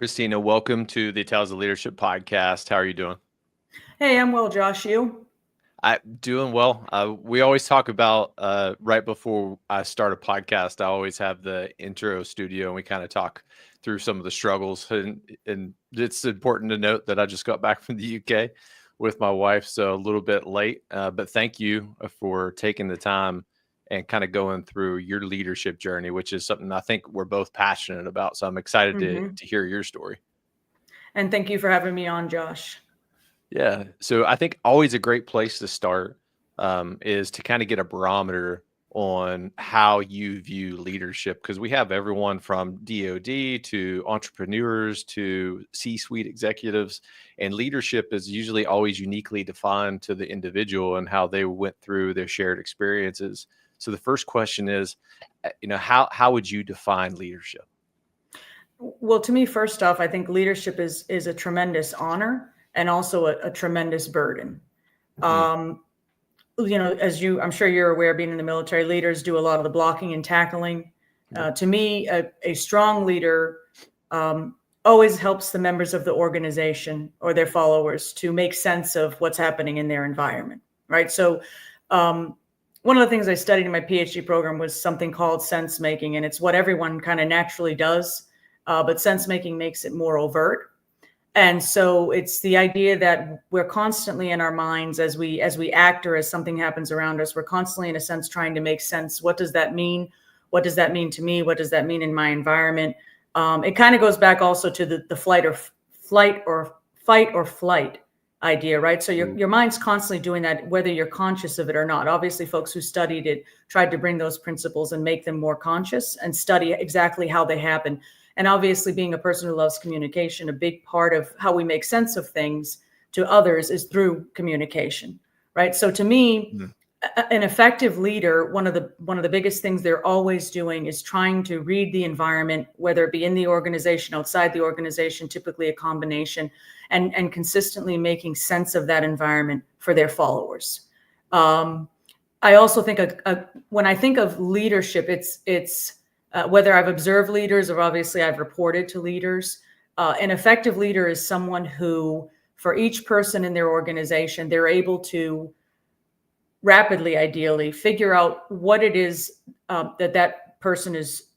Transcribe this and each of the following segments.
Christina, welcome to the Tales of Leadership podcast. How are you doing? Hey, I'm well, Josh. You? I'm doing well. We always talk about right before I start a podcast, I always have the intro studio and we kind of talk through some of the struggles. And it's important to note that I just got back from the UK with my wife, so a little bit late. But thank you for taking the time and kind of going through your leadership journey, which is something I think we're both passionate about. So I'm excited to hear your story. And thank you for having me on, Josh. Yeah. So I think always a great place to start is to kind of get a barometer on how you view leadership, because we have everyone from DOD to entrepreneurs to C-suite executives, and leadership is usually always uniquely defined to the individual and how they went through their shared experiences. So the first question is, how would you define leadership? Well, to me, first off, I think leadership is a tremendous honor and also a tremendous burden. I'm sure you're aware, being in the military, leaders do a lot of the blocking and tackling. To me, a strong leader always helps the members of the organization or their followers to make sense of what's happening in their environment, right? So one of the things I studied in my PhD program was something called sense making, and it's what everyone kind of naturally does, but sense making makes it more overt. And so it's the idea that we're constantly in our minds as we act or as something happens around us, we're constantly, in a sense, trying to make sense. What does that mean? What does that mean to me? What does that mean in my environment? It kind of goes back also to the fight or flight idea, right? So your mind's constantly doing that, whether you're conscious of it or not. Obviously, folks who studied it tried to bring those principles and make them more conscious and study exactly how they happen. And obviously, being a person who loves communication, a big part of how we make sense of things to others is through communication, right? So to me, an effective leader, one of the biggest things they're always doing is trying to read the environment, whether it be in the organization, outside the organization, typically a combination, and consistently making sense of that environment for their followers. I also think when I think of leadership, it's whether I've observed leaders or obviously I've reported to leaders, an effective leader is someone who, for each person in their organization, they're able to rapidly, ideally, figure out what it is that person is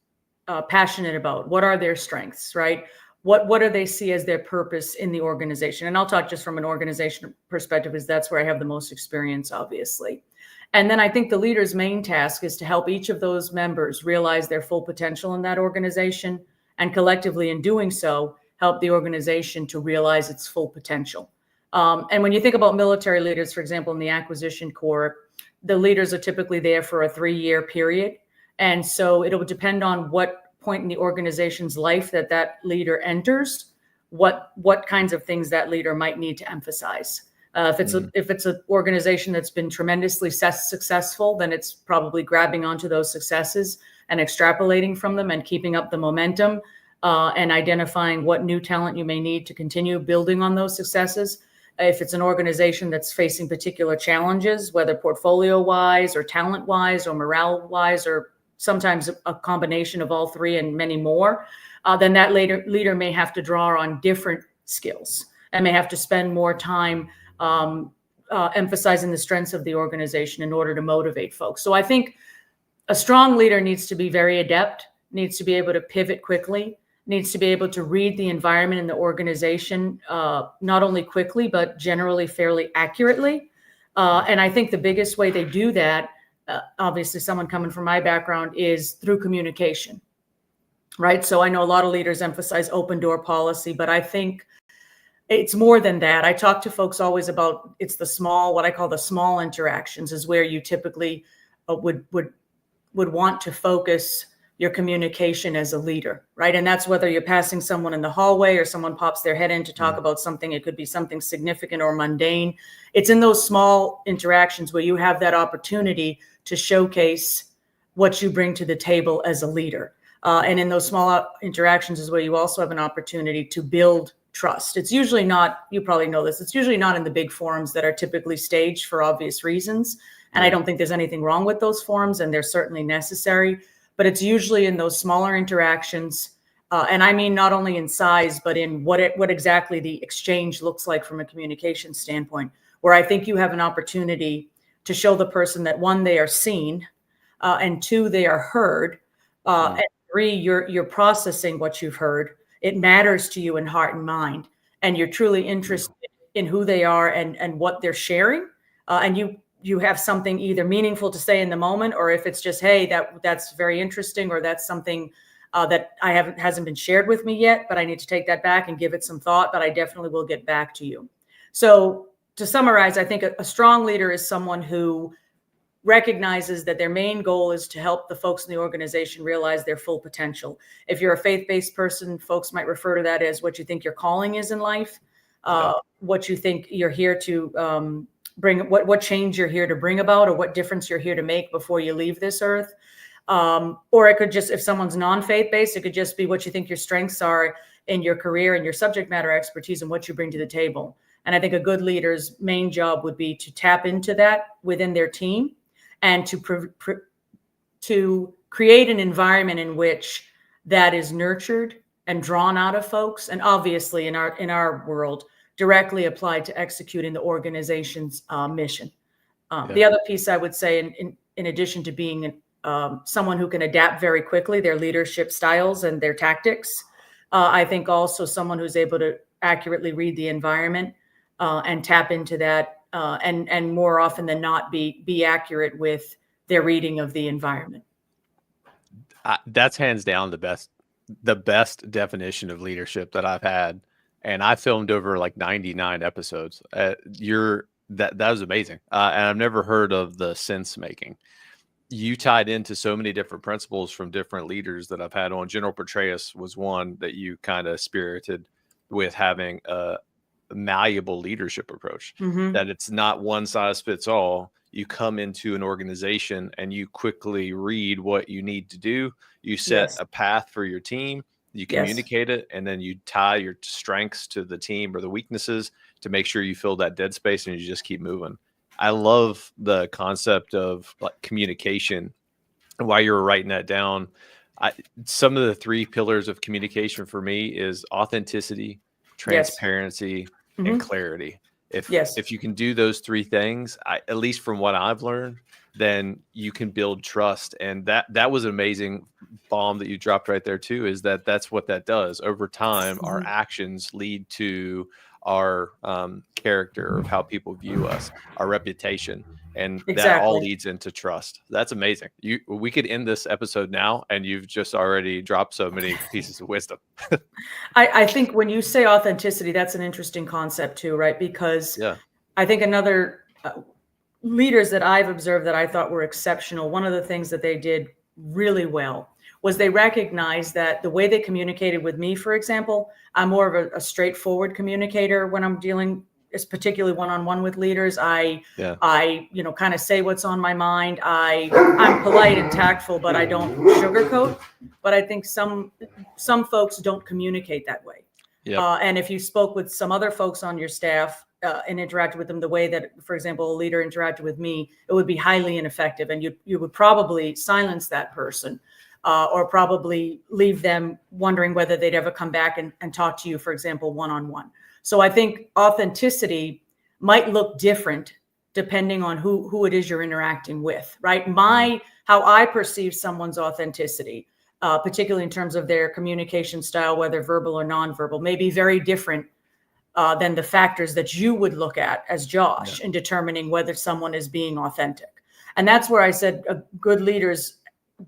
passionate about. What are their strengths, right? What do they see as their purpose in the organization? And I'll talk just from an organization perspective, because that's where I have the most experience, obviously. And then I think the leader's main task is to help each of those members realize their full potential in that organization, and collectively, in doing so, help the organization to realize its full potential. And when you think about military leaders, for example, in the acquisition corps, the leaders are typically there for a 3-year period. And so it'll depend on what point in the organization's life that leader enters, what kinds of things that leader might need to emphasize. If it's an organization that's been tremendously successful, then it's probably grabbing onto those successes and extrapolating from them and keeping up the momentum and identifying what new talent you may need to continue building on those successes. If it's an organization that's facing particular challenges, whether portfolio-wise or talent-wise or morale-wise, or sometimes a combination of all three and many more, then that leader may have to draw on different skills and may have to spend more time emphasizing the strengths of the organization in order to motivate folks. So I think a strong leader needs to be very adept, needs to be able to pivot quickly, needs to be able to read the environment in the organization, not only quickly, but generally fairly accurately. And I think the biggest way they do that, obviously someone coming from my background, is through communication, right? So I know a lot of leaders emphasize open door policy, but I think it's more than that. I talk to folks always about it's the small, what I call the small interactions, is where you typically would want to focus your communication as a leader, right? And that's whether you're passing someone in the hallway or someone pops their head in to talk about something. It could be something significant or mundane. It's in those small interactions where you have that opportunity to showcase what you bring to the table as a leader. And in those small interactions is where you also have an opportunity to build trust. It's usually not, you probably know this, it's usually not in the big forums that are typically staged for obvious reasons. And I don't think there's anything wrong with those forums, and they're certainly necessary, but it's usually in those smaller interactions And I mean not only in size, but in what exactly the exchange looks like from a communication standpoint, where I think you have an opportunity to show the person that, one, they are seen, and two, they are heard, and three, you're processing what you've heard. It matters to you in heart and mind, and you're truly interested in who they are and what they're sharing, and you have something either meaningful to say in the moment, or if it's just, hey, that's very interesting, or that's something that hasn't been shared with me yet, but I need to take that back and give it some thought, but I definitely will get back to you. So to summarize, I think a strong leader is someone who recognizes that their main goal is to help the folks in the organization realize their full potential. If you're a faith-based person, folks might refer to that as what you think your calling is in life, what you think you're here to bring, what change you're here to bring about, or what difference you're here to make before you leave this earth. Or it could just, if someone's non-faith-based, it could just be what you think your strengths are in your career and your subject matter expertise and what you bring to the table. And I think a good leader's main job would be to tap into that within their team, and to create an environment in which that is nurtured and drawn out of folks, and obviously in our world, directly applied to executing the organization's mission. The other piece I would say, in addition to being someone who can adapt very quickly their leadership styles and their tactics, I think also someone who's able to accurately read the environment and tap into that, and more often than not be accurate with their reading of the environment. That's hands down the best definition of leadership that I've had, and I filmed over like 99 episodes. That was amazing, and I've never heard of the sense making. You tied into so many different principles from different leaders that I've had on. General Petraeus was one that you kind of spirited with having a malleable leadership approach, that it's not one size fits all. You come into an organization and you quickly read what you need to do. You set a path for your team, you communicate it, and then you tie your strengths to the team or the weaknesses to make sure you fill that dead space, and you just keep moving. I love the concept of like communication. And while you were writing that down, some of the 3 pillars of communication for me is authenticity, transparency, and clarity. If you can do those 3 things, at least from what I've learned, then you can build trust. And that was an amazing bomb that you dropped right there too, is that's what that does. Over time, our actions lead to our character, of how people view us, our reputation, and that all leads into trust. That's amazing. We could end this episode now, and you've just already dropped so many pieces of wisdom. I think when you say authenticity, that's an interesting concept too, right? Because I think another leaders that I've observed that I thought were exceptional, one of the things that they did really well was they recognized that the way they communicated with me, for example, I'm more of a straightforward communicator when I'm dealing, is particularly one-on-one with leaders. I kind of say what's on my mind. I'm polite and tactful, but I don't sugarcoat. But I think some folks don't communicate that way. And if you spoke with some other folks on your staff and interacted with them the way that, for example, a leader interacted with me, it would be highly ineffective, and you would probably silence that person. Or probably leave them wondering whether they'd ever come back and talk to you, for example, one-on-one. So I think authenticity might look different depending on who it is you're interacting with, right? How I perceive someone's authenticity, particularly in terms of their communication style, whether verbal or nonverbal, may be very different than the factors that you would look at as Josh in determining whether someone is being authentic. And that's where I said good leaders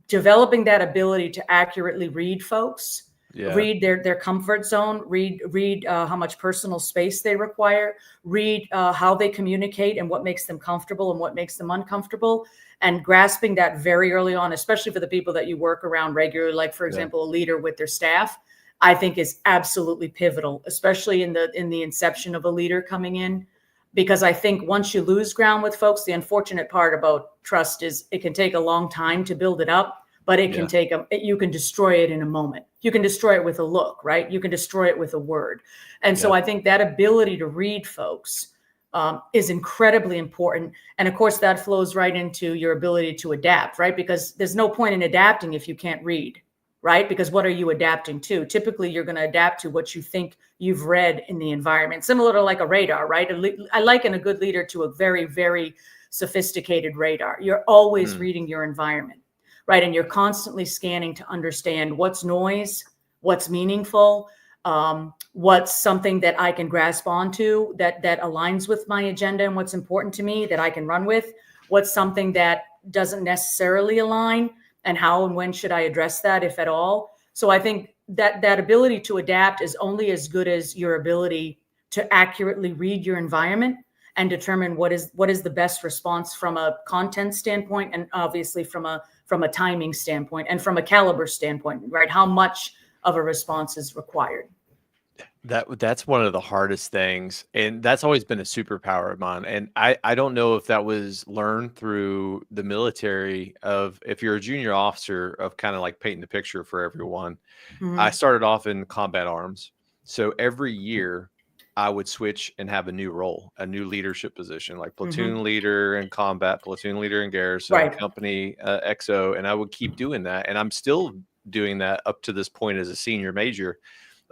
developing that ability to accurately read folks, read their comfort zone, read how much personal space they require, read how they communicate and what makes them comfortable and what makes them uncomfortable, and grasping that very early on, especially for the people that you work around regularly, like, for example, a leader with their staff, I think is absolutely pivotal, especially in the inception of a leader coming in. Because I think once you lose ground with folks, the unfortunate part about trust is it can take a long time to build it up, but it can you can destroy it in a moment. You can destroy it with a look, right? You can destroy it with a word. And so I think that ability to read folks is incredibly important. And of course, that flows right into your ability to adapt, right? Because there's no point in adapting if you can't read. right? Because what are you adapting to? Typically, you're going to adapt to what you think you've read in the environment, similar to like a radar, right? I liken a good leader to a very, very sophisticated radar. You're always reading your environment, right? And you're constantly scanning to understand what's noise, what's meaningful, what's something that I can grasp onto that aligns with my agenda and what's important to me that I can run with, what's something that doesn't necessarily align, and how and when should I address that, if at all. So I think that ability to adapt is only as good as your ability to accurately read your environment and determine what is the best response from a content standpoint, and obviously from a timing standpoint and from a caliber standpoint, right? How much of a response is required. That's one of the hardest things, and that's always been a superpower of mine. And I don't know if that was learned through the military, of if you're a junior officer, of kind of like painting the picture for everyone. I started off in combat arms, so every year I would switch and have a new role, a new leadership position, like platoon leader in combat, platoon leader in garrison, Right. company XO, and I would keep doing that, and I'm still doing that up to this point as a senior major.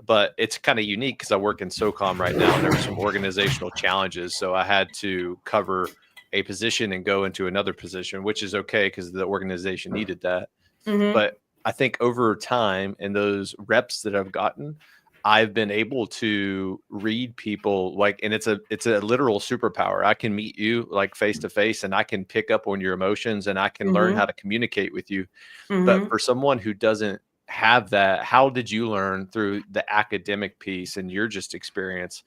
But it's kind of unique because I work in SOCOM right now, and there were some organizational challenges. So I had to cover a position and go into another position, which is okay because the organization needed that. But I think over time and those reps that I've gotten, I've been able to read people like, and it's a literal superpower. I can meet you like face to face, and I can pick up on your emotions, and I can learn how to communicate with you. But for someone who doesn't have that, how did you learn through the academic piece and your just experience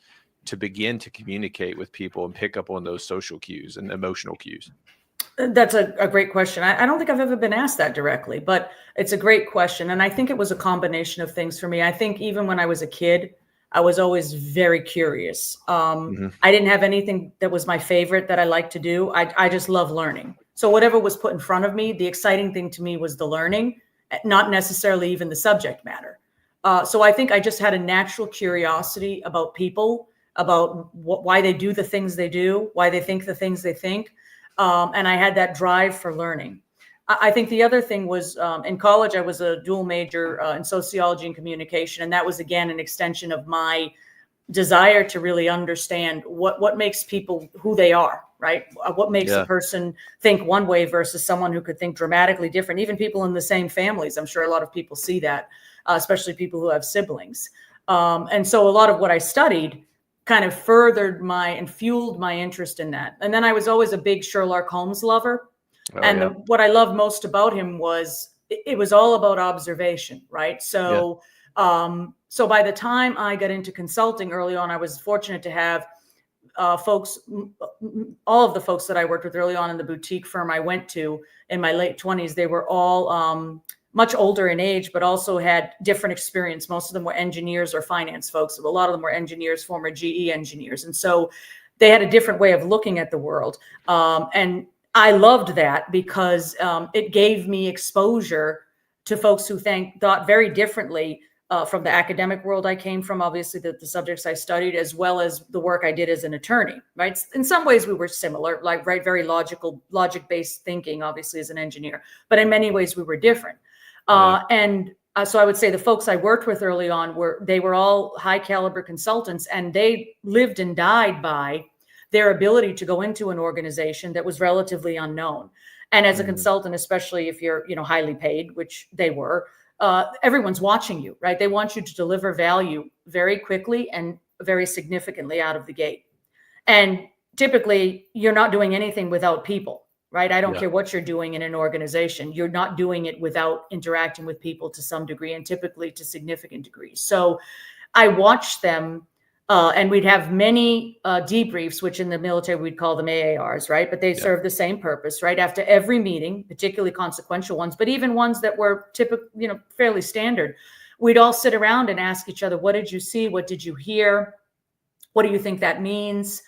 to begin to communicate with people and pick up on those social cues and emotional cues? That's a great question. I don't think I've ever been asked that directly, but it's a great question. And I think it was a combination of things for me. I think even when I was a kid, I was always very curious. I didn't have anything that was my favorite that I liked to do. I just love learning. So whatever was put in front of me, the exciting thing to me was the learning, not necessarily even the subject matter. So I think I just had a natural curiosity about people, about why they do the things they do, why they think the things they think. And I had that drive for learning. I think the other thing was in college, I was a dual major in sociology and communication. And that was, again, an extension of my desire to really understand what makes people who they are, right? What makes a person think one way versus someone who could think dramatically different. Even people in the same families. I'm sure a lot of people see that, especially people who have siblings. And so a lot of what I studied kind of furthered and fueled my interest in that. And then I was always a big Sherlock Holmes lover. What I loved most about him was it was all about observation, right? So, so by the time I got into consulting early on, I was fortunate to have folks, all of the folks that I worked with early on in the boutique firm I went to in my late 20s, they were all much older in age, but also had different experience. Most of them were engineers or finance folks. A lot of them were engineers, former GE engineers. And so they had a different way of looking at the world. And I loved that because it gave me exposure to folks who thought very differently from the academic world I came from, obviously the subjects I studied, as well as the work I did as an attorney, right? In some ways we were similar, like, right, very logic-based thinking, obviously, as an engineer, but in many ways we were different. So I would say the folks I worked with early on were all high caliber consultants, and they lived and died by their ability to go into an organization that was relatively unknown. And as a consultant, especially if you're, highly paid, which they were, everyone's watching you, right? They want you to deliver value very quickly and very significantly out of the gate. And typically you're not doing anything without people, right? I don't care what you're doing in an organization. You're not doing it without interacting with people to some degree, and typically to significant degrees. So I watched them, and we'd have many debriefs, which in the military we'd call them AARs, right? But they serve the same purpose, right? After every meeting, particularly consequential ones, but even ones that were typical, fairly standard, we'd all sit around and ask each other, what did you see? What did you hear? What do you think that means?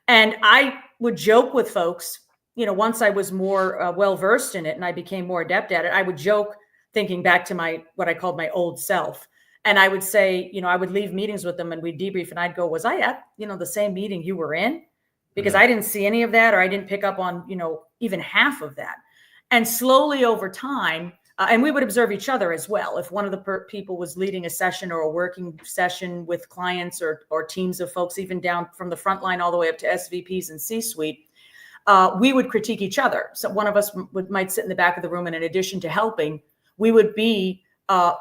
And I would joke with folks, once I was more well-versed in it and I became more adept at it, I would joke, thinking back to what I called my old self. And I would say, I would leave meetings with them and we'd debrief, and I'd go, was I at, the same meeting you were in? Because I didn't see any of that, or I didn't pick up on, even half of that. And slowly over time, And we would observe each other as well. If one of the people was leading a session or a working session with clients or teams of folks, even down from the front line all the way up to SVPs and C-suite, we would critique each other. So one of us might sit in the back of the room, and in addition to helping, we would be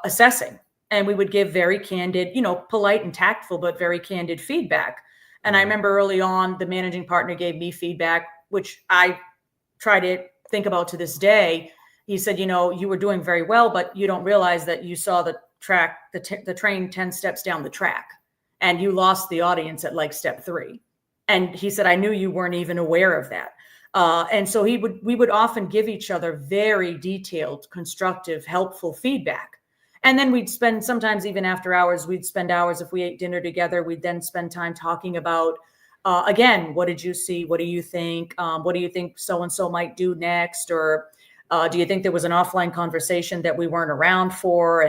assessing, and we would give very candid, polite and tactful, but very candid feedback. And I remember early on, the managing partner gave me feedback, which I try to think about to this day. He said, you were doing very well, but you don't realize that you saw the train 10 steps down the track, and you lost the audience at like step 3. And he said, I knew you weren't even aware of that. And so we would often give each other very detailed, constructive, helpful feedback. And then we'd spend, sometimes even after hours, we'd spend hours. If we ate dinner together, we'd then spend time talking about, again, what did you see? What do you think? What do you think so-and-so might do next? Or do you think there was an offline conversation that we weren't around for?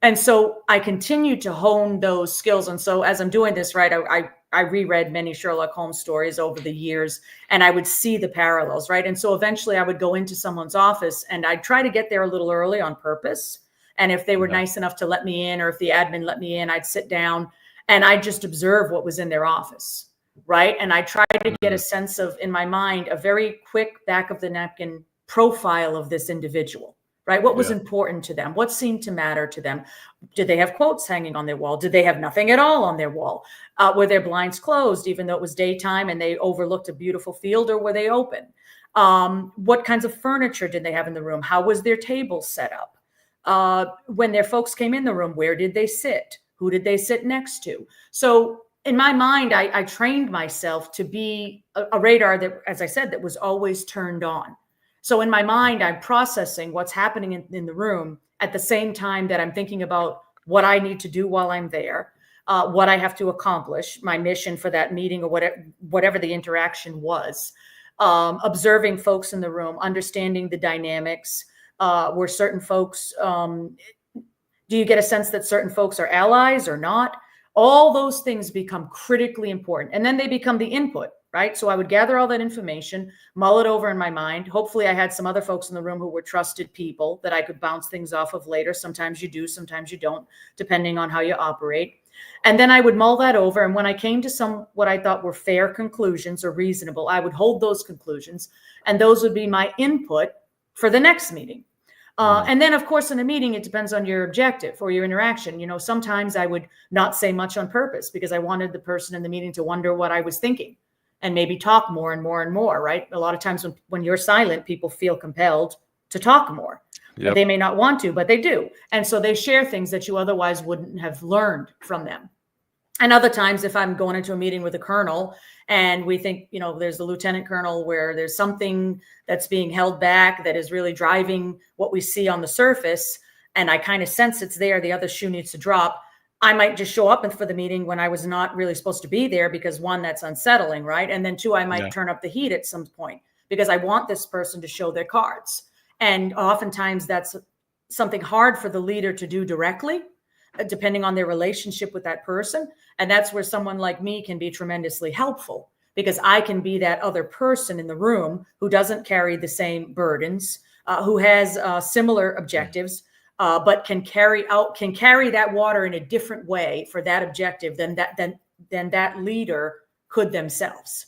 And so I continued to hone those skills. And so as I'm doing this, right, I reread many Sherlock Holmes stories over the years, and I would see the parallels, right? And so eventually I would go into someone's office, and I'd try to get there a little early on purpose. And if they were nice enough to let me in, or if the admin let me in, I'd sit down and I'd just observe what was in their office, right? And I tried to get a sense of, in my mind, a very quick back of the napkin profile of this individual, right? What was important to them? What seemed to matter to them? Did they have quotes hanging on their wall? Did they have nothing at all on their wall? Were their blinds closed, even though it was daytime and they overlooked a beautiful field, or were they open? What kinds of furniture did they have in the room? How was their table set up? When their folks came in the room, where did they sit? Who did they sit next to? So in my mind, I trained myself to be a radar that, as I said, that was always turned on. So in my mind, I'm processing what's happening in the room at the same time that I'm thinking about what I need to do while I'm there, what I have to accomplish, my mission for that meeting, or whatever the interaction was, observing folks in the room, understanding the dynamics. Were certain folks, do you get a sense that certain folks are allies or not? All those things become critically important. And then they become the input, right? So I would gather all that information, mull it over in my mind. Hopefully I had some other folks in the room who were trusted people that I could bounce things off of later. Sometimes you do, sometimes you don't, depending on how you operate. And then I would mull that over. And when I came to what I thought were fair conclusions or reasonable, I would hold those conclusions. And those would be my input for the next meeting. And then, of course, in a meeting, it depends on your objective or your interaction. Sometimes I would not say much on purpose because I wanted the person in the meeting to wonder what I was thinking and maybe talk more and more and more, right? A lot of times when you're silent, people feel compelled to talk more. Yep. They may not want to, but they do. And so they share things that you otherwise wouldn't have learned from them. And other times, if I'm going into a meeting with a colonel and we think, there's a lieutenant colonel where there's something that's being held back that is really driving what we see on the surface, and I kind of sense it's there, the other shoe needs to drop, I might just show up for the meeting when I was not really supposed to be there because, one, that's unsettling, right? And then two, I might turn up the heat at some point because I want this person to show their cards. And oftentimes that's something hard for the leader to do directly, depending on their relationship with that person. And that's where someone like me can be tremendously helpful, because I can be that other person in the room who doesn't carry the same burdens, who has similar objectives, but can carry that water in a different way for that objective than that leader could themselves,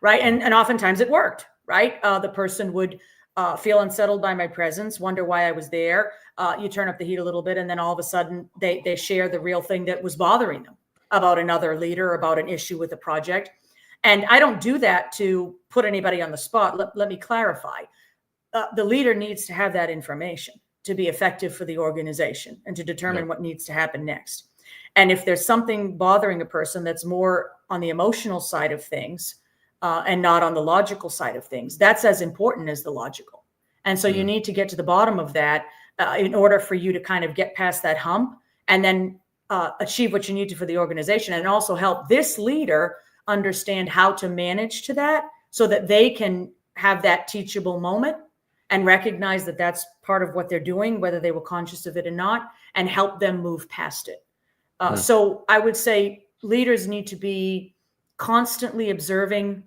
right? And oftentimes it worked, right? The person would feel unsettled by my presence, wonder why I was there. You turn up the heat a little bit, and then all of a sudden they share the real thing that was bothering them about another leader, about an issue with a project. And I don't do that to put anybody on the spot. Let me clarify. The leader needs to have that information to be effective for the organization and to determine what needs to happen next. And if there's something bothering a person that's more on the emotional side of things and not on the logical side of things, that's as important as the logical. And so you need to get to the bottom of that in order for you to kind of get past that hump and then achieve what you need to for the organization, and also help this leader understand how to manage to that so that they can have that teachable moment and recognize that that's part of what they're doing, whether they were conscious of it or not, and help them move past it. So I would say leaders need to be constantly observing,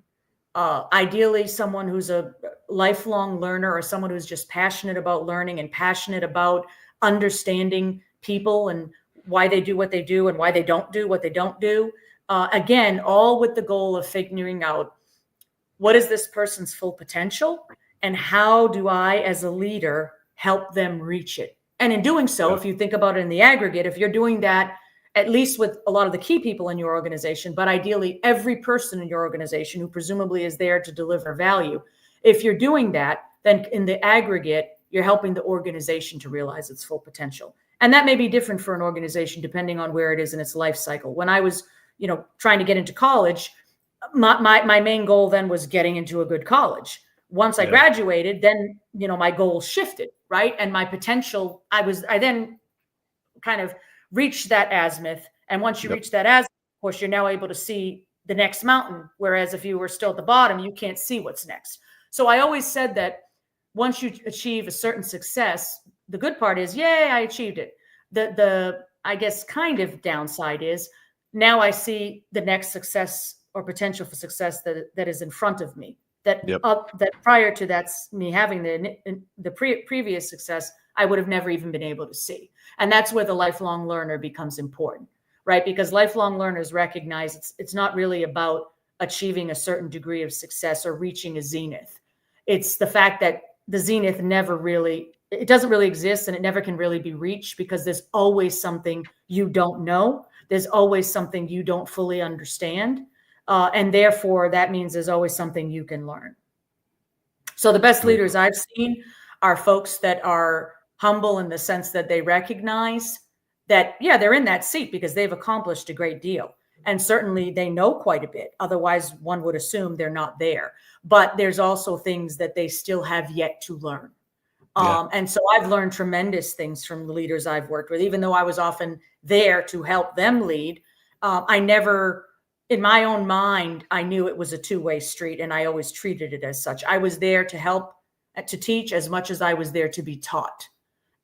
ideally someone who's a lifelong learner or someone who's just passionate about learning and passionate about understanding people and why they do what they do and why they don't do what they don't do. Again, all with the goal of figuring out what is this person's full potential and how do I, as a leader, help them reach it. And in doing so, if you think about it in the aggregate, if you're doing that, at least with a lot of the key people in your organization, but ideally every person in your organization who presumably is there to deliver value, if you're doing that, then in the aggregate, you're helping the organization to realize its full potential. And that may be different for an organization depending on where it is in its life cycle. When I was, trying to get into college, my main goal then was getting into a good college. Once I graduated, then, my goals shifted, right? And my potential, I then kind of reached that azimuth. And once you reach that azimuth, of course, you're now able to see the next mountain. Whereas if you were still at the bottom, you can't see what's next. So I always said that once you achieve a certain success, the good part is, yay, I achieved it. The I guess kind of downside is now I see the next success or potential for success that is in front of me. That prior to that's me having the previous success, I would have never even been able to see. And that's where the lifelong learner becomes important, right? Because lifelong learners recognize it's not really about achieving a certain degree of success or reaching a zenith. It's the fact that the zenith it doesn't really exist and it never can really be reached because there's always something you don't know. There's always something you don't fully understand. And therefore, that means there's always something you can learn. So the best leaders I've seen are folks that are humble in the sense that they recognize that, they're in that seat because they've accomplished a great deal. And certainly they know quite a bit. Otherwise, one would assume they're not there. But there's also things that they still have yet to learn. And so I've learned tremendous things from the leaders I've worked with, even though I was often there to help them lead. I never, in my own mind, I knew it was a two-way street and I always treated it as such. I was there to help, to teach as much as I was there to be taught.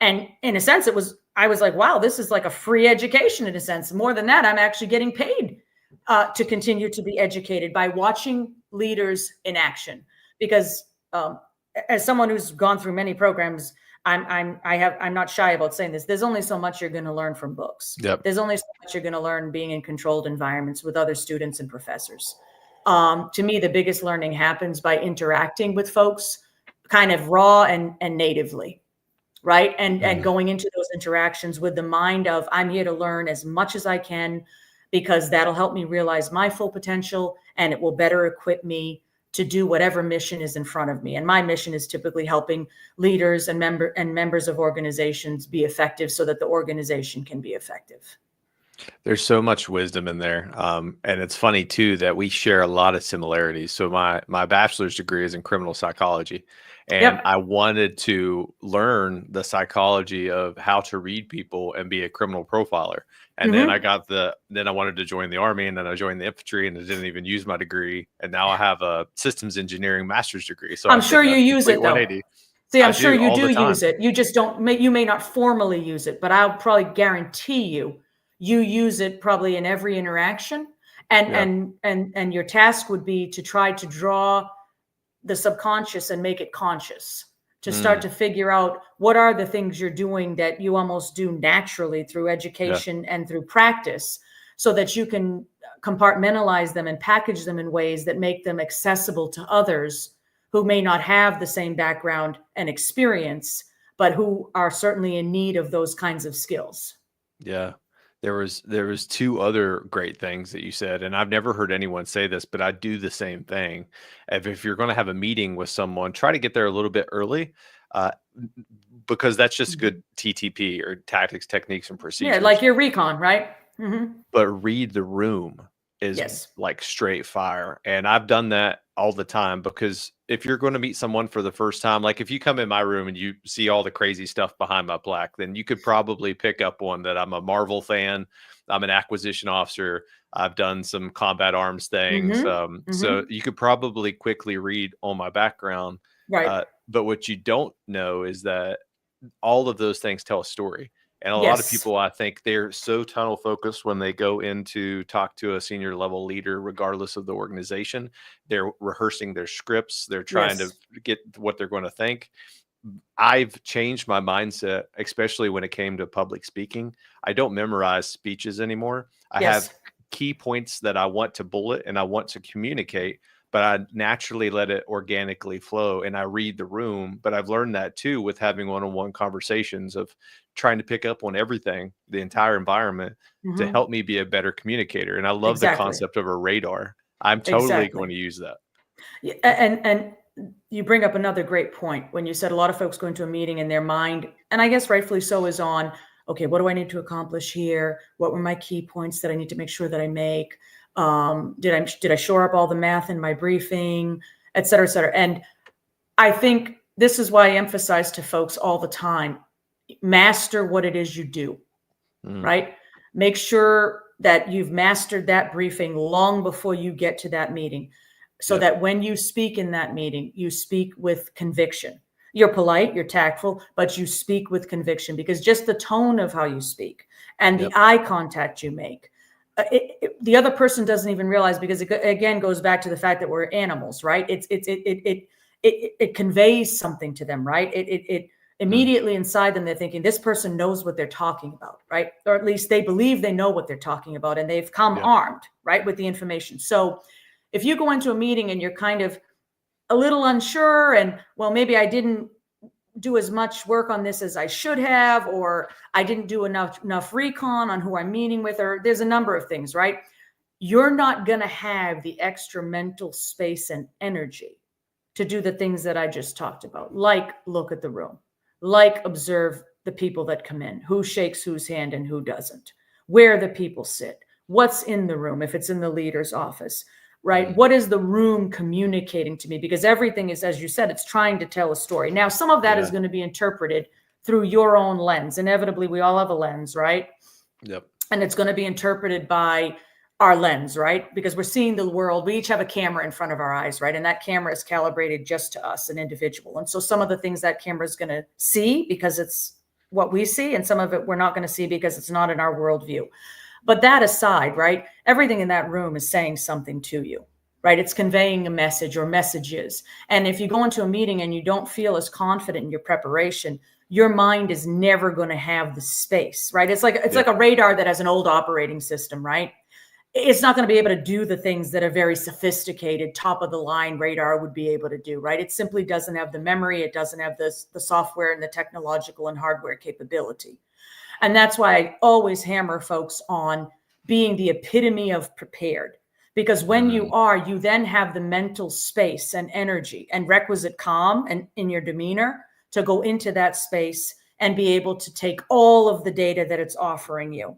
And in a sense, I was like, wow, this is like a free education in a sense. More than that, I'm actually getting paid to continue to be educated by watching leaders in action. Because as someone who's gone through many programs, I'm not shy about saying this. There's only so much you're going to learn from books. There's only so much you're going to learn being in controlled environments with other students and professors. To me, the biggest learning happens by interacting with folks kind of raw and natively, right? And going into those interactions with the mind of, I'm here to learn as much as I can because that'll help me realize my full potential and it will better equip me to do whatever mission is in front of me. And my mission is typically helping leaders and members of organizations be effective so that the organization can be effective. There's so much wisdom in there. And it's funny too, that we share a lot of similarities. So my bachelor's degree is in criminal psychology. And I wanted to learn the psychology of how to read people and be a criminal profiler. And then then I wanted to join the Army, and then I joined the infantry, and I didn't even use my degree. And now I have a systems engineering master's degree. So I'm sure you use it though. See, I'm sure you do use it. You just you may not formally use it, but I'll probably guarantee you use it probably in every interaction. And your task would be to try to draw the subconscious and make it conscious, to start to figure out what are the things you're doing that you almost do naturally through education and through practice, so that you can compartmentalize them and package them in ways that make them accessible to others who may not have the same background and experience, but who are certainly in need of those kinds of skills. Yeah. There was two other great things that you said, and I've never heard anyone say this, but I do the same thing. If you're going to have a meeting with someone, try to get there a little bit early, because that's just good TTP, or tactics, techniques, and procedures. Yeah, like your recon, right? But read the room is like straight fire. And I've done that all the time, because if you're going to meet someone for the first time, like if you come in my room and you see all the crazy stuff behind my plaque, then you could probably pick up on that I'm a Marvel fan. I'm an acquisition officer. I've done some combat arms things. So you could probably quickly read on my background. Right. But what you don't know is that all of those things tell a story. And a lot of Yes. people, I think they're so tunnel focused when they go in to talk to a senior level leader, regardless of the organization. They're rehearsing their scripts. They're trying to Yes. get what they're going to think. I've changed my mindset, especially when it came to public speaking. I don't memorize speeches anymore. I have Yes. key points that I want to bullet and I want to communicate, but I naturally let it organically flow and I read the room. But I've learned that too with having one-on-one conversations of trying to pick up on everything, the entire environment to Hmm. help me be a better communicator. And I love the Exactly. concept of a radar. I'm totally going Exactly. to use that. Yeah, and you bring up another great point when you said a lot of folks go into a meeting and their mind, and I guess rightfully so, is on, okay, what do I need to accomplish here? What were my key points that I need to make sure that I make? Did I shore up all the math in my briefing, et cetera, et cetera? And I think this is why I emphasize to folks all the time, master what it is you do, Mm, right? Make sure that you've mastered that briefing long before you get to that meeting, so yep. that when you speak in that meeting, you speak with conviction. You're polite, you're tactful, but you speak with conviction, because just the tone of how you speak and the Yep. eye contact you make, the other person doesn't even realize, because it again goes back to the fact that we're animals, right? It conveys something to them, right? It Mm, immediately inside them, they're thinking this person knows what they're talking about, right? Or at least they believe they know what they're talking about, and they've come yep. armed, right, with the information. So if you go into a meeting and you're kind of a little unsure, and, well, maybe I didn't do as much work on this as I should have, or I didn't do enough recon on who I'm meeting with, or there's a number of things, right? You're not going to have the extra mental space and energy to do the things that I just talked about, like look at the room, like observe the people that come in, who shakes whose hand and who doesn't, where the people sit, what's in the room, if it's in the leader's office, right? Mm, What is the room communicating to me? Because everything is, as you said, it's trying to tell a story. Now, some of that is yeah. going to be interpreted through your own lens. Inevitably, we all have a lens, right? Yep. And it's going to be interpreted by our lens, right? Because we're seeing the world. We each have a camera in front of our eyes, right? And that camera is calibrated just to us, an individual. And so some of the things that camera is going to see, because it's what we see, and some of it we're not going to see because it's not in our worldview. But that aside, right? Everything in that room is saying something to you, right? It's conveying a message or messages. And if you go into a meeting and you don't feel as confident in your preparation, your mind is never going to have the space, right? It's like Yep. a radar that has an old operating system, right? It's not going to be able to do the things that a very sophisticated top of the line radar would be able to do, right? It simply doesn't have the memory. It doesn't have the software and the technological and hardware capability. And that's why I always hammer folks on being the epitome of prepared. Because when you Mm, are, you then have the mental space and energy and requisite calm and in your demeanor to go into that space and be able to take all of the data that it's offering you.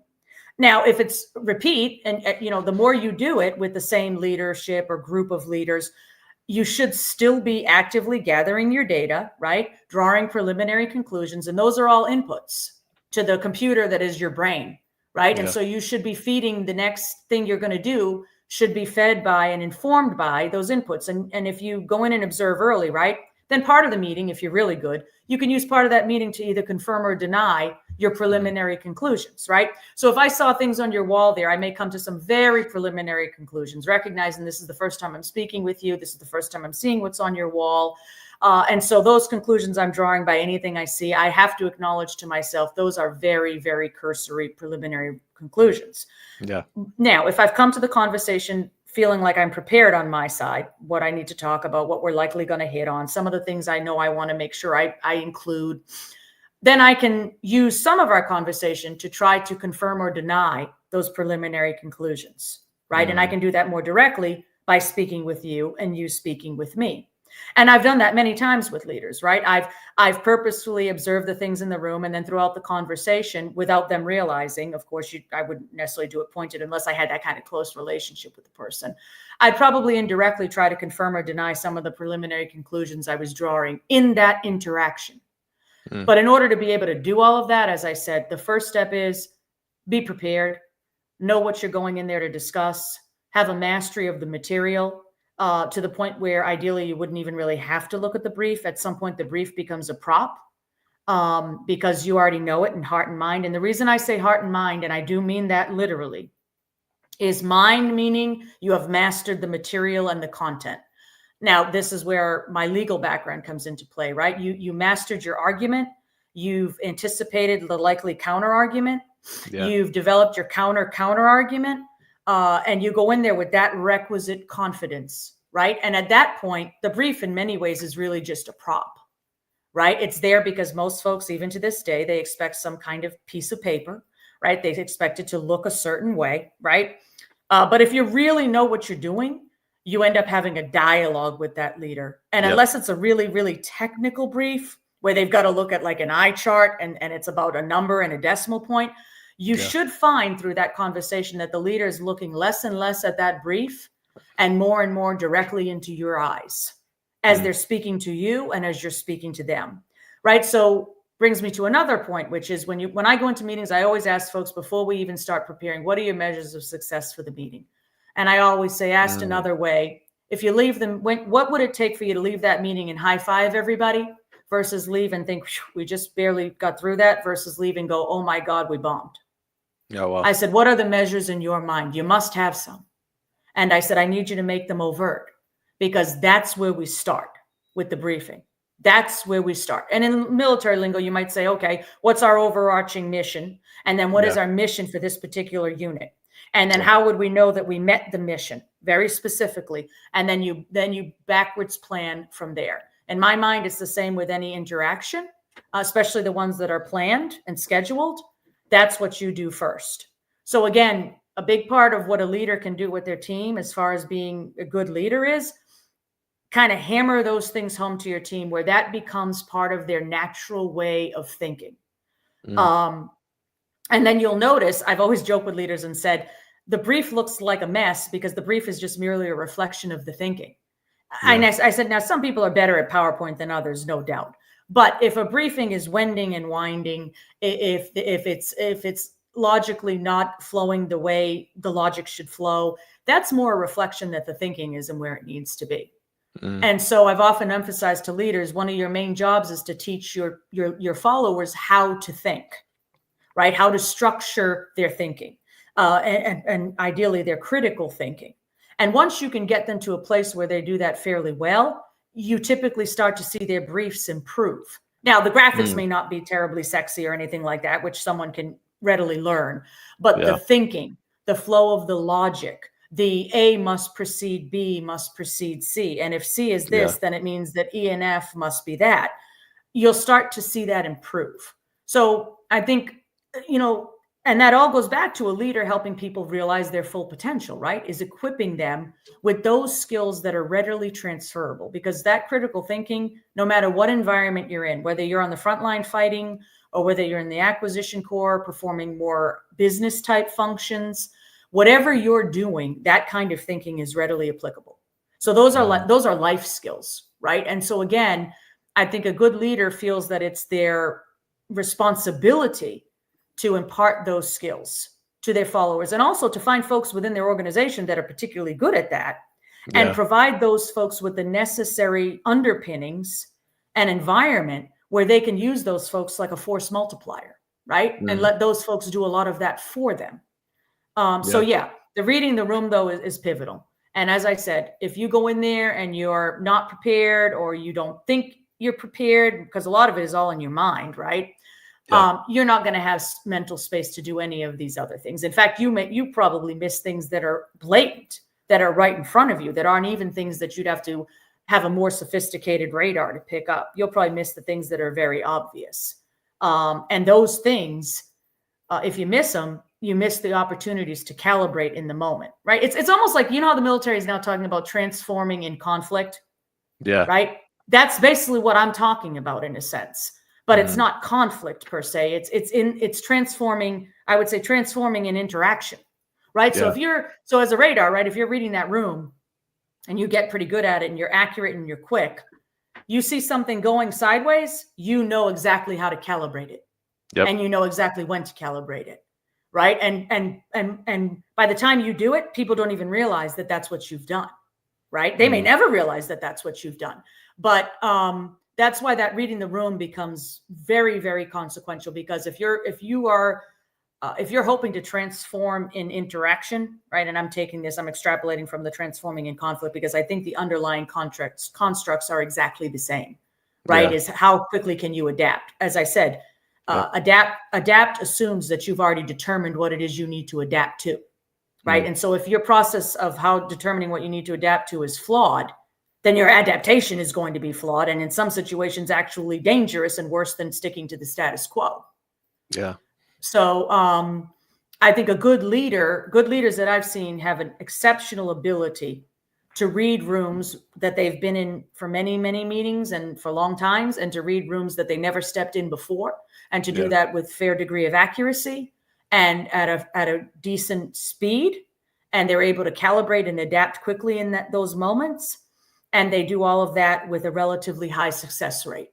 Now, if it's repeat, and the more you do it with the same leadership or group of leaders, you should still be actively gathering your data, right? Drawing preliminary conclusions. And those are all inputs to the computer that is your brain, right? And yeah. so you should be feeding the next thing you're going to do, should be fed by and informed by those inputs. And if you go in and observe early, right, then part of the meeting, if you're really good, you can use part of that meeting to either confirm or deny your Mm, preliminary conclusions, right? So if I saw things on your wall there, I may come to some very preliminary conclusions, recognizing this is the first time I'm speaking with you. This is the first time I'm seeing what's on your wall. And so those conclusions I'm drawing by anything I see, I have to acknowledge to myself, those are very, very cursory preliminary conclusions. yeah. Now, if I've come to the conversation feeling like I'm prepared on my side, what I need to talk about, what we're likely going to hit on, some of the things I know I want to make sure I include, then I can use some of our conversation to try to confirm or deny those preliminary conclusions, right? And I Mm, can do that more directly by speaking with you and you speaking with me. And I've done that many times with leaders, right? I've purposefully observed the things in the room, and then throughout the conversation, without them realizing, of course, I wouldn't necessarily do it pointed unless I had that kind of close relationship with the person. I'd probably indirectly try to confirm or deny some of the preliminary conclusions I was drawing in that interaction. mm, But in order to be able to do all of that, as I said, the first step is be prepared, know what you're going in there to discuss, have a mastery of the material, to the point where ideally you wouldn't even really have to look at the brief. At some point, the brief becomes a prop, because you already know it in heart and mind. And the reason I say heart and mind, and I do mean that literally, is mind meaning you have mastered the material and the content. Now, this is where my legal background comes into play, right? You mastered your argument. You've anticipated the likely counter argument. Yeah. You've developed your counter argument. And you go in there with that requisite confidence, right? And at that point, the brief in many ways is really just a prop, right? It's there because most folks, even to this day, they expect some kind of piece of paper, right? They expect it to look a certain way, right? But if you really know what you're doing, you end up having a dialogue with that leader. And unless it's a really, really technical brief where they've got to look at like an eye chart and it's about a number and a decimal point, you should find through that conversation that the leader is looking less and less at that brief and more directly into your eyes as they're speaking to you and as you're speaking to them, right? So brings me to another point, which is when I go into meetings, I always ask folks before we even start preparing, what are your measures of success for the meeting? And I always say, asked another way, if you leave them, what would it take for you to leave that meeting and high five everybody versus leave and think, we just barely got through that, versus leave and go, oh my God, we bombed. Oh, wow. I said, what are the measures in your mind? You must have some. And I said, I need you to make them overt, because that's where we start with the briefing. That's where we start. And in military lingo, you might say, okay, what's our overarching mission? And then what is our mission for this particular unit? And then how would we know that we met the mission very specifically? And then you backwards plan from there. In my mind, it's the same with any interaction, especially the ones that are planned and scheduled. That's what you do first. So again, a big part of what a leader can do with their team as far as being a good leader is kind of hammer those things home to your team where that becomes part of their natural way of thinking. And then you'll notice, I've always joked with leaders and said, the brief looks like a mess because the brief is just merely a reflection of the thinking. I said, now some people are better at PowerPoint than others, no doubt. But if a briefing is wending and winding, if it's logically not flowing the way the logic should flow, that's more a reflection that the thinking isn't where it needs to be. And so I've often emphasized to leaders, one of your main jobs is to teach your followers how to think, right? How to structure their thinking, and ideally their critical thinking. And once you can get them to a place where they do that fairly well, you typically start to see their briefs improve. Now, the graphics may not be terribly sexy or anything like that, which someone can readily learn, but the thinking, the flow of the logic, the A must precede B must precede C. And if C is this, then it means that E and F must be that. You'll start to see that improve. So I think, and that all goes back to a leader helping people realize their full potential, right? Is equipping them with those skills that are readily transferable, because that critical thinking, no matter what environment you're in, whether you're on the front line fighting or whether you're in the acquisition corps performing more business type functions, whatever you're doing, that kind of thinking is readily applicable. So those are life skills, right? And so again, I think a good leader feels that it's their responsibility to impart those skills to their followers, and also to find folks within their organization that are particularly good at that, and provide those folks with the necessary underpinnings and environment where they can use those folks like a force multiplier, right? And let those folks do a lot of that for them. So the reading the room though is pivotal. And as I said, if you go in there and you're not prepared, or you don't think you're prepared, because a lot of it is all in your mind, right? You're not going to have mental space to do any of these other things. In fact, you probably miss things that are blatant, that are right in front of you, that aren't even things that you'd have to have a more sophisticated radar to pick up. You'll probably miss the things that are very obvious. And those things, if you miss them, you miss the opportunities to calibrate in the moment, right? It's almost like, how the military is now talking about transforming in conflict. Yeah. Right. That's basically what I'm talking about in a sense, but it's not conflict per se. It's transforming. I would say transforming in interaction, right? So so as a radar, right, if you're reading that room and you get pretty good at it and you're accurate and you're quick, you see something going sideways, you know exactly how to calibrate it. And you know exactly when to calibrate it. Right. And by the time you do it, people don't even realize that that's what you've done. Right. They may never realize that that's what you've done. But that's why that reading the room becomes very, very consequential, because if you're hoping to transform in interaction, right? And I'm extrapolating from the transforming in conflict, because I think the underlying constructs are exactly the same, right? Yeah. Is how quickly can you adapt? As I said, Yep. adapt assumes that you've already determined what it is you need to adapt to, right? Mm. And so if your process of how determining what you need to adapt to is flawed, then your adaptation is going to be flawed, and in some situations actually dangerous and worse than sticking to the status quo. Yeah. So I think good leaders that I've seen have an exceptional ability to read rooms that they've been in for many, many meetings and for long times, and to read rooms that they never stepped in before, and to do that with fair degree of accuracy and at a decent speed. And they're able to calibrate and adapt quickly in those moments. And they do all of that with a relatively high success rate.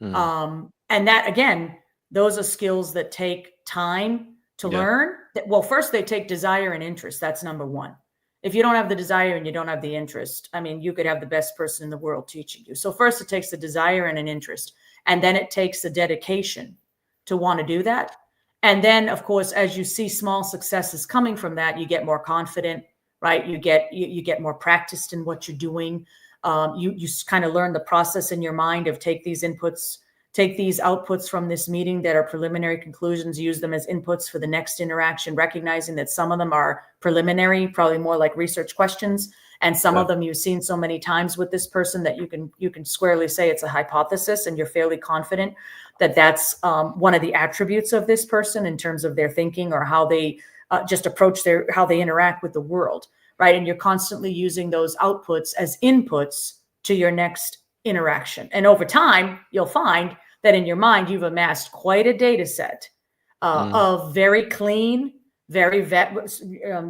Mm. And that, again, those are skills that take time to learn. Well, first they take desire and interest. That's number one. If you don't have the desire and you don't have the interest, I mean, you could have the best person in the world teaching you. So first it takes the desire and an interest, and then it takes the dedication to want to do that. And then, of course, as you see small successes coming from that, you get more confident, right? You get more practiced in what you're doing. You kind of learn the process in your mind of take these outputs from this meeting that are preliminary conclusions, use them as inputs for the next interaction, recognizing that some of them are preliminary, probably more like research questions, and some of them you've seen so many times with this person that you can squarely say it's a hypothesis, and you're fairly confident that that's one of the attributes of this person in terms of their thinking or how they just approach how they interact with the world. Right. And you're constantly using those outputs as inputs to your next interaction. And over time, you'll find that in your mind, you've amassed quite a data set of very clean, very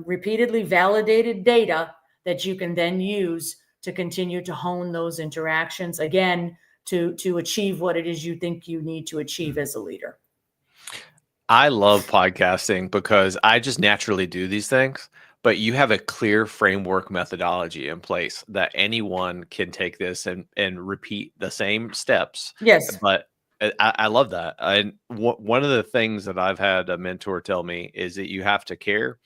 repeatedly validated data that you can then use to continue to hone those interactions, again, to achieve what it is you think you need to achieve as a leader. I love podcasting because I just naturally do these things, but you have a clear framework methodology in place that anyone can take this and repeat the same steps. Yes. But I love that. And one of the things that I've had a mentor tell me is that you have to care,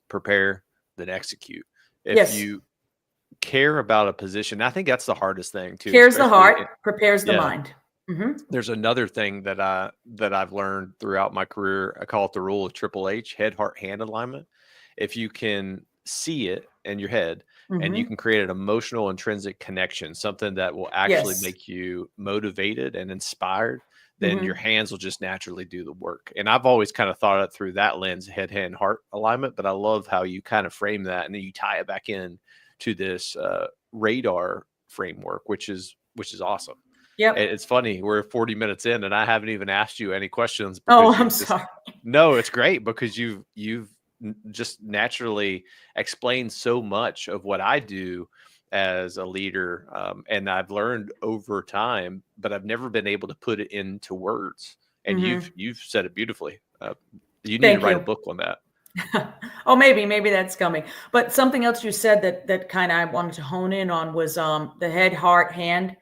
prepare, then execute. If you care about a position, I think that's the hardest thing too. Cares the heart, prepares the mind. There's another thing that I've learned throughout my career. I call it the rule of Triple H, head, heart, hand alignment. If you can see it in your head and you can create an emotional intrinsic connection, something that will actually make you motivated and inspired, then your hands will just naturally do the work. And I've always kind of thought it through that lens, head, hand, heart alignment. But I love how you kind of frame that, and then you tie it back in to this radar framework, which is awesome. Yep. It's funny. We're 40 minutes in and I haven't even asked you any questions. Oh, I'm sorry. No, it's great because you've just naturally explained so much of what I do as a leader. And I've learned over time, but I've never been able to put it into words. And you've said it beautifully. You need to write a book on that. Oh, maybe that's coming. But something else you said that kind of I wanted to hone in on was the head, heart, hand.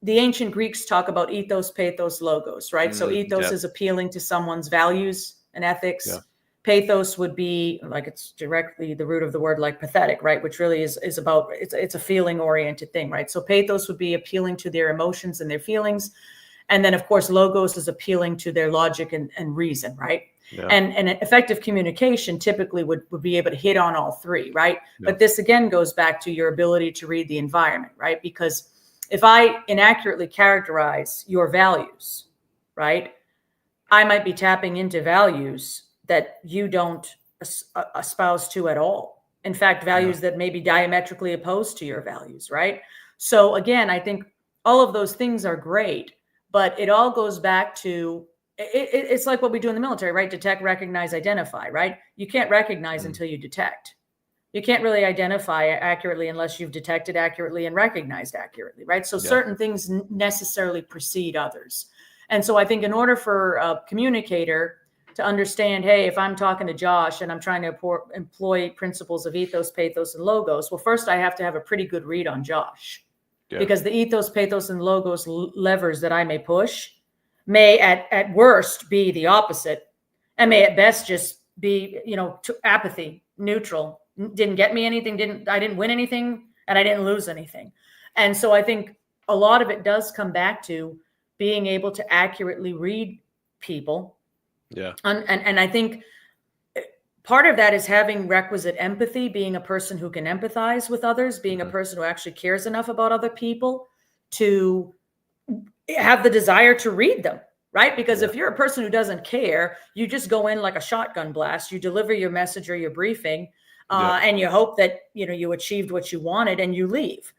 The ancient Greeks talk about ethos, pathos, logos, right? So ethos is appealing to someone's values and ethics. Yeah. Pathos would be like, it's directly the root of the word, like pathetic, right? Which really is about, it's a feeling oriented thing, right? So pathos would be appealing to their emotions and their feelings. And then of course, logos is appealing to their logic and reason, right? Yeah. And effective communication typically would be able to hit on all three, right? Yeah. But this again goes back to your ability to read the environment, right? Because if I inaccurately characterize your values, right, I might be tapping into values that you don't espouse to at all. In fact, values that may be diametrically opposed to your values, right? So again, I think all of those things are great, but it all goes back to, it's like what we do in the military, right? Detect, recognize, identify, right? You can't recognize until you detect. You can't really identify accurately unless you've detected accurately and recognized accurately, right? So certain things necessarily precede others. And so I think in order for a communicator to understand, hey, if I'm talking to Josh and I'm trying to employ principles of ethos, pathos, and logos, well, first I have to have a pretty good read on Josh, because the ethos, pathos, and logos levers that I may push may at worst be the opposite, and may at best just be, apathy, neutral, didn't get me anything, I didn't win anything, and I didn't lose anything. And so I think a lot of it does come back to being able to accurately read people. Yeah. And I think part of that is having requisite empathy, being a person who can empathize with others, being a person who actually cares enough about other people to have the desire to read them, right? Because if you're a person who doesn't care, you just go in like a shotgun blast, you deliver your message or your briefing, and you hope that, you achieved what you wanted and you leave.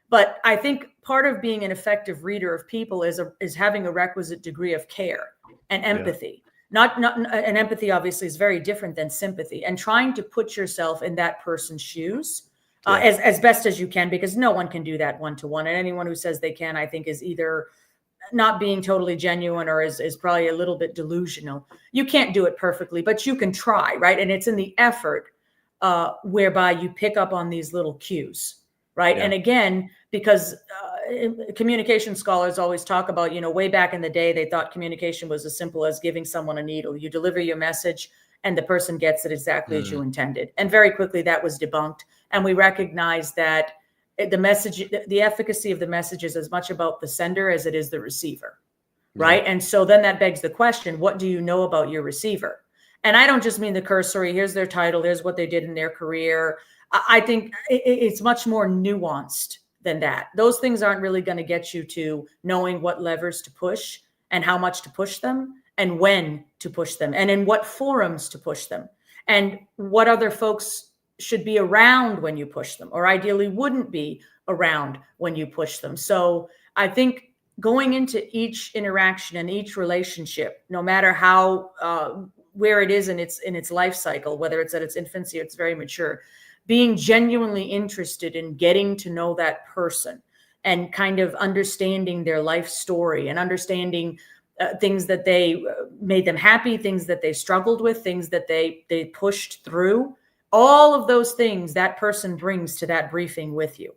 But I think part of being an effective reader of people is having a requisite degree of care and empathy. Not and empathy obviously is very different than sympathy, and trying to put yourself in that person's shoes as best as you can, because no one can do that one-to-one. And anyone who says they can, I think, is either not being totally genuine or is probably a little bit delusional. You can't do it perfectly, but you can try, right? And it's in the effort whereby you pick up on these little cues, right? And again, because communication scholars always talk about, way back in the day, they thought communication was as simple as giving someone a needle. You deliver your message and the person gets it exactly as you intended. And very quickly that was debunked. And we recognize that the message, the efficacy of the message is as much about the sender as it is the receiver, right? And so then that begs the question, what do you know about your receiver? And I don't just mean the cursory, here's their title, here's what they did in their career. I think it's much more nuanced than that. Those things aren't really going to get you to knowing what levers to push and how much to push them and when to push them and in what forums to push them and what other folks should be around when you push them, or ideally wouldn't be around when you push them. So I think going into each interaction and each relationship, no matter how, where it is in its life cycle, whether it's at its infancy or it's very mature, being genuinely interested in getting to know that person and kind of understanding their life story and understanding things that they made them happy, things that they struggled with, things that they pushed through. All of those things that person brings to that briefing with you.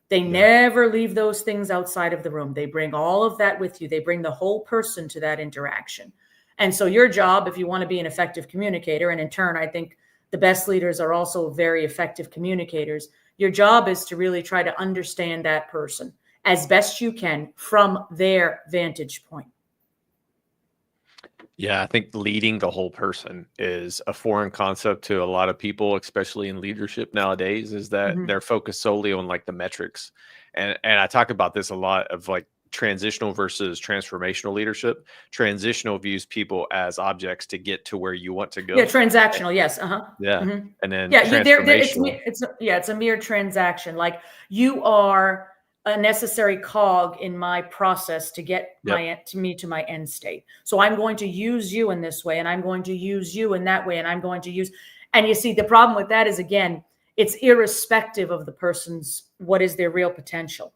They never leave those things outside of the room. They bring all of that with you. They bring the whole person to that interaction. And so your job, if you want to be an effective communicator, and in turn, I think the best leaders are also very effective communicators, your job is to really try to understand that person as best you can from their vantage point. Yeah, I think leading the whole person is a foreign concept to a lot of people, especially in leadership nowadays, is that they're focused solely on like the metrics. And I talk about this a lot of like transitional versus transformational leadership. Transitional views people as objects to get to where you want to go. Yeah, transactional, yes. Yeah. And then transformational. It's a mere transaction. Like you are a necessary cog in my process to get me to my end state. So I'm going to use you in this way, and I'm going to use you in that way, and I'm going to use, and you see, the problem with that is, again, it's irrespective of the person's, what is their real potential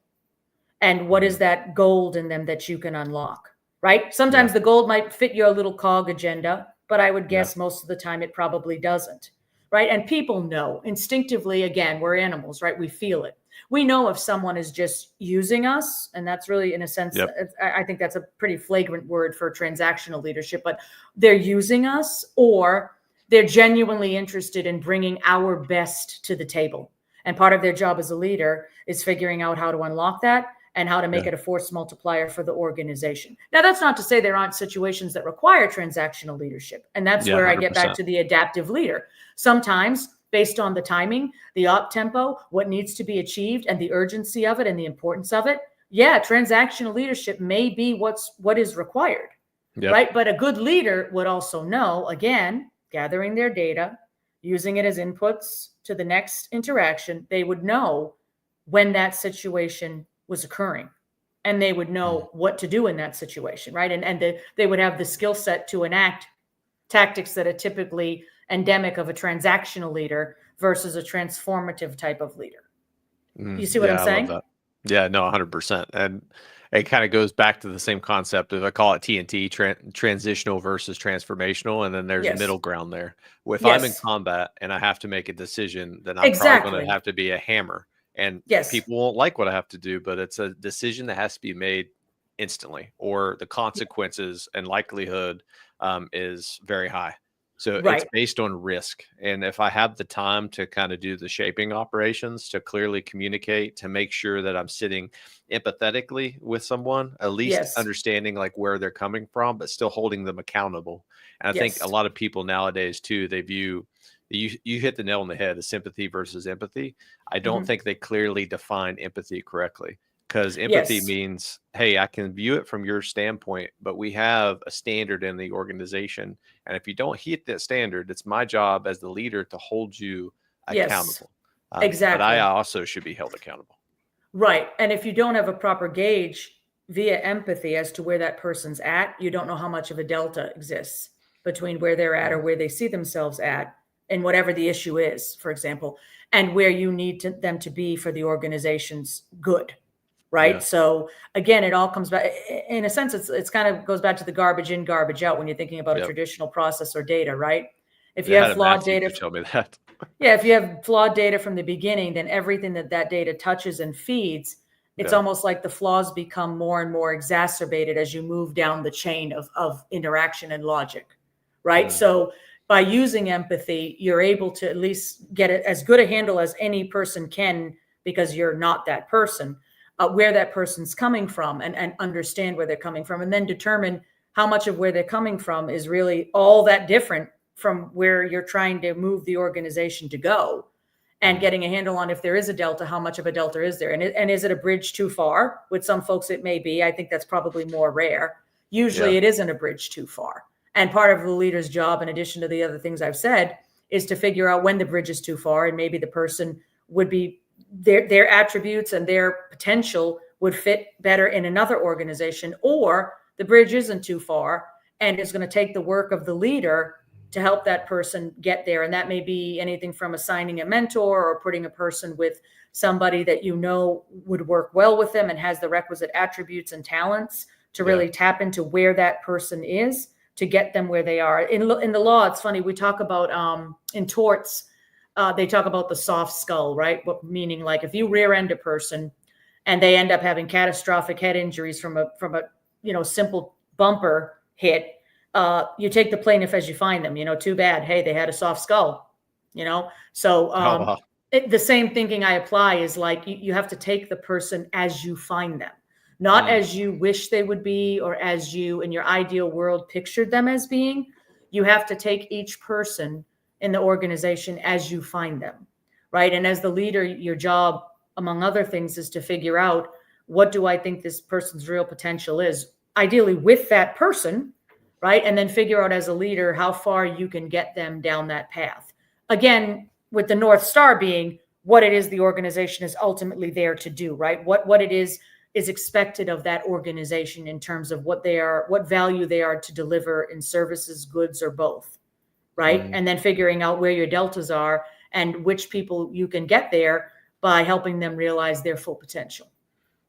and what is that gold in them that you can unlock, right? Sometimes the gold might fit your little cog agenda, but I would guess most of the time it probably doesn't, right? And people know instinctively, again, we're animals, right? We feel it. We know if someone is just using us, and that's really, in a sense, I think that's a pretty flagrant word for transactional leadership, but they're using us, or they're genuinely interested in bringing our best to the table. And part of their job as a leader is figuring out how to unlock that and how to make it a force multiplier for the organization. Now, that's not to say there aren't situations that require transactional leadership. And that's where 100%. I get back to the adaptive leader. Sometimes, based on the timing, the op tempo, what needs to be achieved, and the urgency of it and the importance of it, transactional leadership may be what is required, right? But a good leader would also know, again, gathering their data, using it as inputs to the next interaction, they would know when that situation was occurring, and they would know what to do in that situation, right? And they would have the skill set to enact tactics that are typically endemic of a transactional leader versus a transformative type of leader. You see what I'm saying? I love that. Yeah, no, 100%. And it kind of goes back to the same concept of, I call it TNT, transitional versus transformational. And then there's a middle ground there. If I'm in combat and I have to make a decision, then I'm probably going to have to be a hammer And Yes. people won't like what I have to do, but it's a decision that has to be made instantly, or the consequences and likelihood is very high. So it's Right. based on risk. And if I have the time to kind of do the shaping operations, to clearly communicate, to make sure that I'm sitting empathetically with someone, at least Yes. understanding like where they're coming from, but still holding them accountable. And I think a Yes. lot of people nowadays too, they view you hit the nail on the head, the sympathy versus empathy. I don't Hmm. think they clearly define empathy correctly, because empathy Yes. means, hey, I can view it from your standpoint, but we have a standard in the organization. And if you don't hit that standard, it's my job as the leader to hold you Yes. accountable. But I Exactly. also should be held accountable. Right. And if you don't have a proper gauge via empathy as to where that person's at, you don't know how much of a delta exists between where they're at or Mm. where they see themselves at and whatever the issue is, for example, and where you need them to be for the organization's good. Right. Yeah. So again, it all comes back in a sense, it's kind of goes back to the garbage in, garbage out when you're thinking about a Yep. traditional process or data, right? If I you had have a flawed math data, teacher tell me that. yeah, if you have flawed data from the beginning, then everything that data touches and feeds, it's Yeah. almost like the flaws become more and more exacerbated as you move down the chain of interaction and logic, right? Mm. So by using empathy, you're able to at least get it as good a handle as any person can, because you're not that person, where that person's coming from, and understand where they're coming from, and then determine how much of where they're coming from is really all that different from where you're trying to move the organization to go, and Mm. getting a handle on if there is a delta, how much of a delta is there? And is it a bridge too far? With some folks, it may be. I think that's probably more rare. Yeah. Usually it isn't a bridge too far. And part of the leader's job, in addition to the other things I've said, is to figure out when the bridge is too far. And maybe the person would be, their attributes and their potential would fit better in another organization, or the bridge isn't too far and it's going to take the work of the leader to help that person get there. And that may be anything from assigning a mentor or putting a person with somebody that you know would work well with them and has the requisite attributes and talents to Yeah. really tap into where that person is to get them where they are. In the law, it's funny, we talk about in torts, they talk about the soft skull, right? What meaning, like if you rear end a person and they end up having catastrophic head injuries from a simple bumper hit, you take the plaintiff as you find them. Too bad. Hey, they had a soft skull. So Oh, wow. the same thinking I apply is like you have to take the person as you find them, not Mm. as you wish they would be or as you in your ideal world pictured them as being. You have to take each person in the organization as you find them, right? And as the leader, your job, among other things, is to figure out, what do I think this person's real potential is, ideally with that person, right? And then figure out as a leader how far you can get them down that path. Again, with the North Star being what it is the organization is ultimately there to do, right? What it is expected of that organization in terms of what value they are to deliver in services, goods, or both, right? Mm. And then figuring out where your deltas are and which people you can get there by helping them realize their full potential.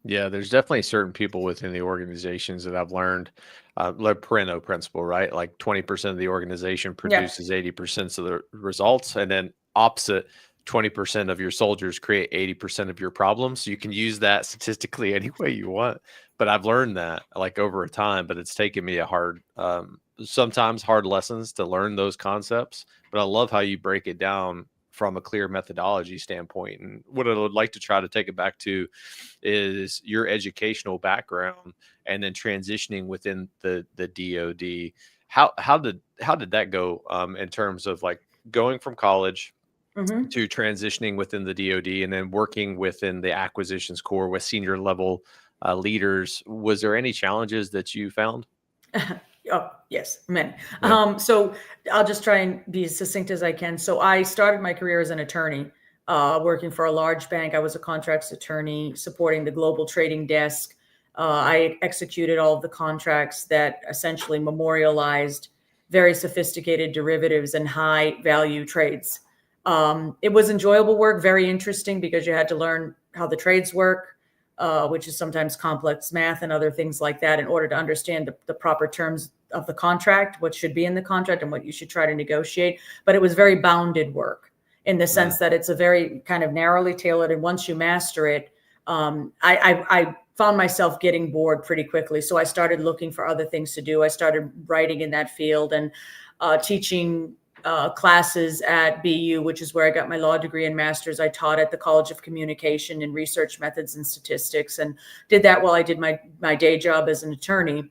Yeah, there's definitely certain people within the organizations that I've learned, like Pareto principle, right? Like 20% of the organization Yeah. produces 80% of the results, and then opposite, 20% of your soldiers create 80% of your problems. So you can use that statistically any way you want. But I've learned that like over a time, but it's taken me a sometimes hard lessons to learn those concepts. But I love how you break it down from a clear methodology standpoint. And what I would like to try to take it back to is your educational background, and then transitioning within the DoD. How did that go in terms of like going from college Mm-hmm. to transitioning within the DoD, and then working within the acquisitions core with senior level leaders? Was there any challenges that you found? Oh, yes, many. Yeah. So I'll just try and be as succinct as I can. So I started my career as an attorney, working for a large bank. I was a contracts attorney supporting the global trading desk. I executed all of the contracts that essentially memorialized very sophisticated derivatives and high value trades. It was enjoyable work, very interesting, because you had to learn how the trades work, which is sometimes complex math and other things like that, in order to understand the proper terms of the contract, what should be in the contract and what you should try to negotiate. But it was very bounded work. in the sense that it's a very kind of narrowly tailored, and once you master it, I found myself getting bored pretty quickly. So I started looking for other things to do. I started writing in that field and teaching classes at BU, which is where I got my law degree and master's. I taught at the College of Communication in research methods and statistics, and did that while I did my day job as an attorney.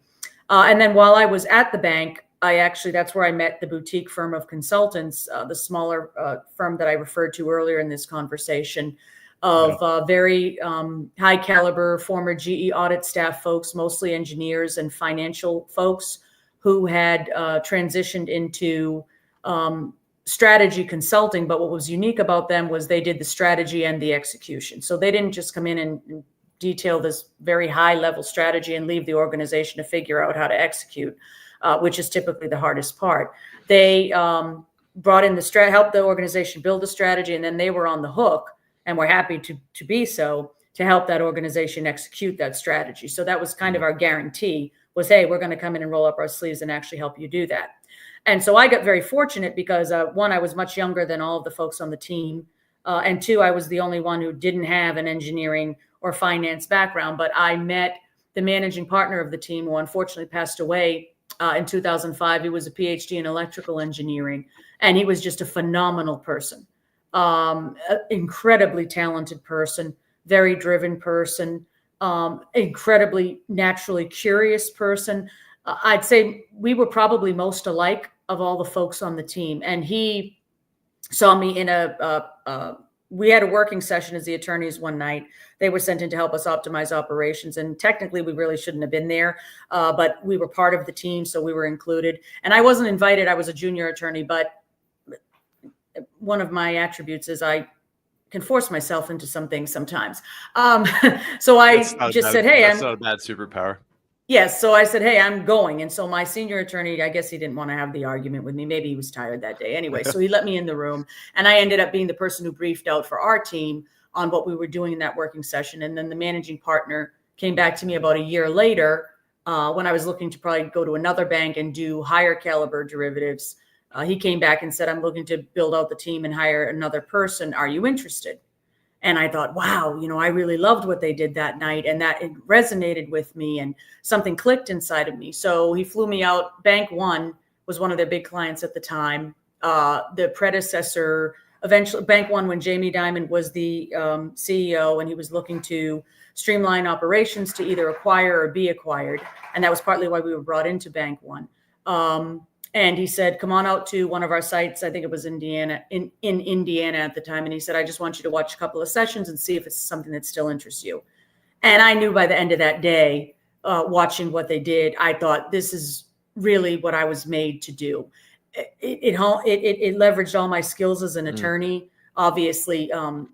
And then while I was at the bank, that's where I met the boutique firm of consultants, the smaller firm that I referred to earlier in this conversation, of very high caliber former GE audit staff folks, mostly engineers and financial folks who had transitioned into strategy consulting. But what was unique about them was they did the strategy and the execution. So they didn't just come in and detail this very high level strategy and leave the organization to figure out how to execute, which is typically the hardest part. They brought in helped the organization build the strategy, and then they were on the hook, and we're happy to be so, to help that organization execute that strategy. So that was kind of our guarantee, was, hey, we're going to come in and roll up our sleeves and actually help you do that. And so I got very fortunate because one, I was much younger than all of the folks on the team. And two, I was the only one who didn't have an engineering or finance background, but I met the managing partner of the team, who unfortunately passed away in 2005. He was a PhD in electrical engineering, and he was just a phenomenal person. Incredibly talented person, very driven person, incredibly naturally curious person. I'd say we were probably most alike of all the folks on the team. And he saw me in we had a working session as the attorneys one night. They were sent in to help us optimize operations. And technically, we really shouldn't have been there, but we were part of the team, so we were included. And I wasn't invited. I was a junior attorney, but one of my attributes is I can force myself into some things sometimes. So I just said, hey, that's not a bad superpower. Yes. So I said, hey, I'm going. And so my senior attorney, I guess he didn't want to have the argument with me. Maybe he was tired that day. Anyway, so he let me in the room, and I ended up being the person who briefed out for our team on what we were doing in that working session. And then the managing partner came back to me about a year later when I was looking to probably go to another bank and do higher caliber derivatives. He came back and said, I'm looking to build out the team and hire another person. Are you interested? And I thought, wow, I really loved what they did that night, and that it resonated with me, and something clicked inside of me. So he flew me out. Bank One was one of their big clients at the time. The predecessor, eventually, Bank One, when Jamie Dimon was the CEO, and he was looking to streamline operations to either acquire or be acquired. And that was partly why we were brought into Bank One. And he said, come on out to one of our sites. I think it was Indiana, in Indiana at the time. And he said, I just want you to watch a couple of sessions and see if it's something that still interests you. And I knew by the end of that day, watching what they did, I thought, this is really what I was made to do. It leveraged all my skills as an attorney, obviously,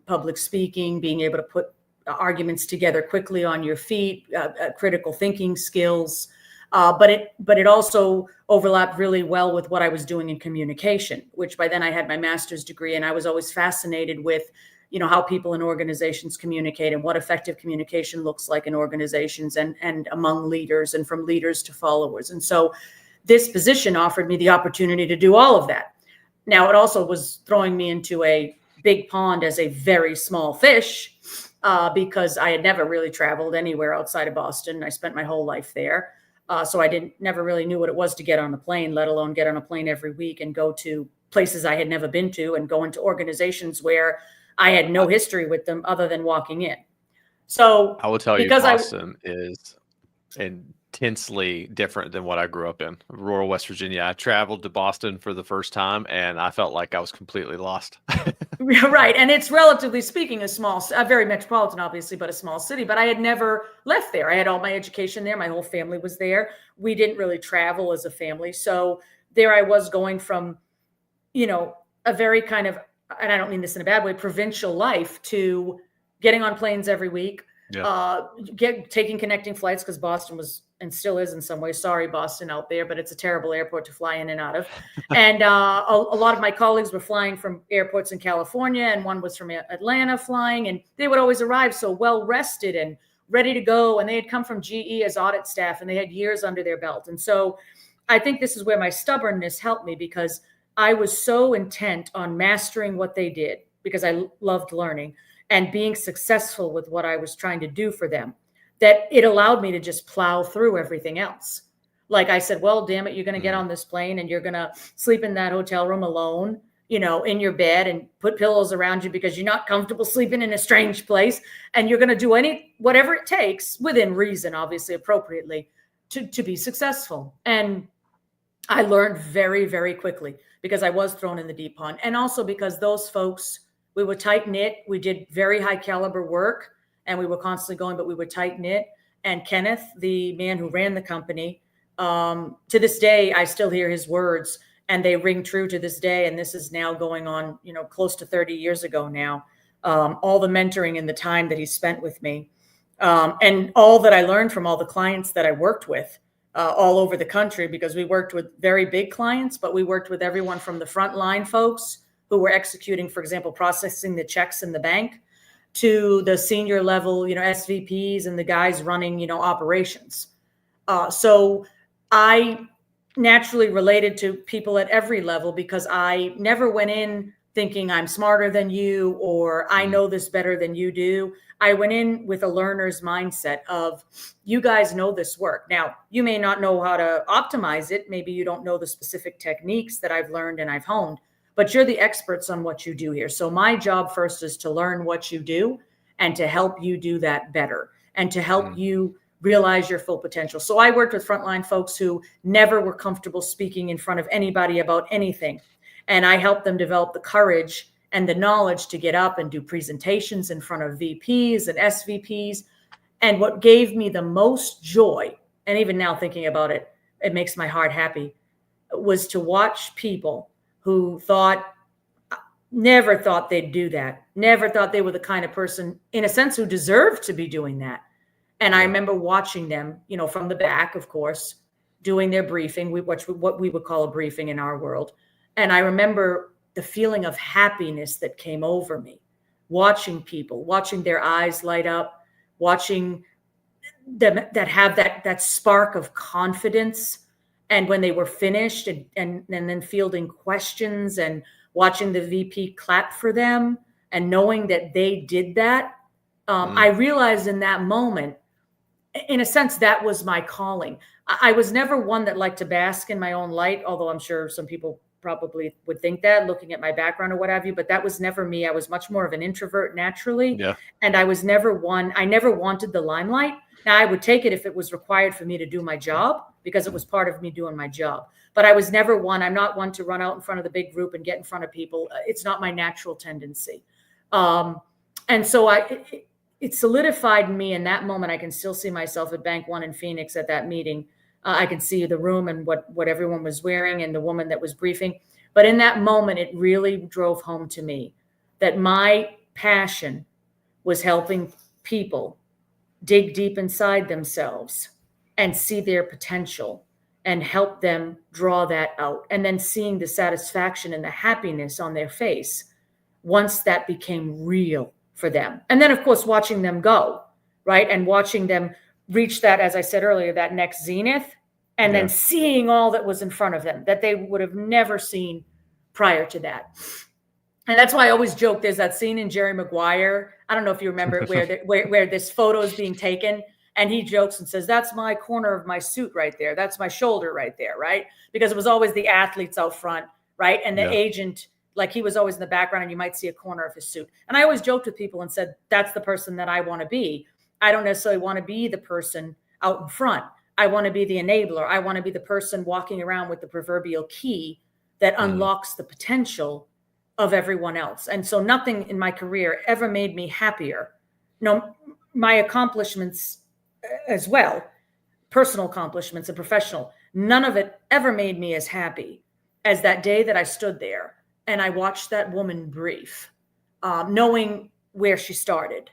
public speaking, being able to put arguments together quickly on your feet, critical thinking skills. But it also overlapped really well with what I was doing in communication, which by then I had my master's degree, and I was always fascinated with, how people in organizations communicate and what effective communication looks like in organizations and among leaders and from leaders to followers. And so this position offered me the opportunity to do all of that. Now, it also was throwing me into a big pond as a very small fish, because I had never really traveled anywhere outside of Boston. I spent my whole life there. So I never really knew what it was to get on a plane, let alone get on a plane every week and go to places I had never been to and go into organizations where I had no history with them other than walking in. So I will tell you, Boston is intensely different than what I grew up in, rural West Virginia. I traveled to Boston for the first time, and I felt like I was completely lost. Right. And it's, relatively speaking, a very metropolitan, obviously, but a small city. But I had never left there. I had all my education there. My whole family was there. We didn't really travel as a family. So there I was, going from, a very kind of, and I don't mean this in a bad way, provincial life, to getting on planes every week, taking connecting flights, because Boston was, and still is in some ways, sorry, Boston out there, but it's a terrible airport to fly in and out of. And a lot of my colleagues were flying from airports in California, and one was from Atlanta flying, and they would always arrive so well rested and ready to go. And they had come from GE as audit staff, and they had years under their belt. And so I think this is where my stubbornness helped me, because I was so intent on mastering what they did because I loved learning and being successful with what I was trying to do for them, that it allowed me to just plow through everything else. Like I said, well, damn it, you're going to get on this plane and you're going to sleep in that hotel room alone, in your bed, and put pillows around you because you're not comfortable sleeping in a strange place. And you're going to do whatever it takes within reason, obviously, appropriately, to be successful. And I learned very, very quickly because I was thrown in the deep pond. And also because those folks, we were tight knit. We did very high caliber work and we were constantly going, but we were tight knit. And Kenneth, the man who ran the company, to this day, I still hear his words and they ring true to this day. And this is now going on, close to 30 years ago now. All the mentoring and the time that he spent with me, and all that I learned from all the clients that I worked with all over the country, because we worked with very big clients, but we worked with everyone from the frontline folks who were executing, for example, processing the checks in the bank, to the senior level, SVPs and the guys running, operations. So I naturally related to people at every level because I never went in thinking I'm smarter than you or I know this better than you do. I went in with a learner's mindset of, you guys know this work. Now, you may not know how to optimize it. Maybe you don't know the specific techniques that I've learned and I've honed, but you're the experts on what you do here. So my job first is to learn what you do and to help you do that better and to help you realize your full potential. So I worked with frontline folks who never were comfortable speaking in front of anybody about anything. And I helped them develop the courage and the knowledge to get up and do presentations in front of VPs and SVPs. And what gave me the most joy, and even now thinking about it, it makes my heart happy, was to watch people who never thought they'd do that, never thought they were the kind of person, in a sense, who deserved to be doing that. And I remember watching them, from the back, of course, doing their briefing, what we would call a briefing in our world. And I remember the feeling of happiness that came over me, watching people, watching their eyes light up, watching them that have that spark of confidence. And when they were finished and then fielding questions and watching the VP clap for them and knowing that they did that, I realized in that moment, in a sense, that was my calling. I was never one that liked to bask in my own light, although I'm sure some people probably would think that looking at my background or what have you, but that was never me. I was much more of an introvert naturally. Yeah. And I never wanted the limelight. Now I would take it if it was required for me to do my job because it was part of me doing my job. But I was never one. I'm not one to run out in front of the big group and get in front of people. It's not my natural tendency. And so it solidified in me in that moment. I can still see myself at Bank One in Phoenix at that meeting. I could see the room and what everyone was wearing and the woman that was briefing. But in that moment, it really drove home to me that my passion was helping people dig deep inside themselves and see their potential and help them draw that out. And then seeing the satisfaction and the happiness on their face once that became real for them. And then, of course, watching them go, right? And watching them reach that, as I said earlier, that next zenith, and then seeing all that was in front of them that they would have never seen prior to that. And that's why I always joke, there's that scene in Jerry Maguire. I don't know if you remember it, where this photo is being taken and he jokes and says, that's my corner of my suit right there. That's my shoulder right there, right? Because it was always the athletes out front, right? And the agent, like he was always in the background and you might see a corner of his suit. And I always joked with people and said, that's the person that I want to be. I don't necessarily want to be the person out in front. I want to be the enabler. I want to be the person walking around with the proverbial key that unlocks the potential of everyone else. And so nothing in my career ever made me happier. No, my accomplishments as well, personal accomplishments and professional, none of it ever made me as happy as that day that I stood there and I watched that woman brief, knowing where she started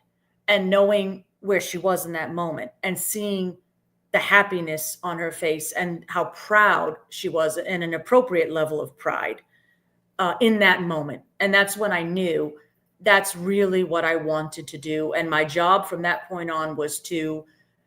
and knowing where she was in that moment and seeing the happiness on her face and how proud she was, and an appropriate level of pride in that moment. And that's when I knew that's really what I wanted to do. And my job from that point on was to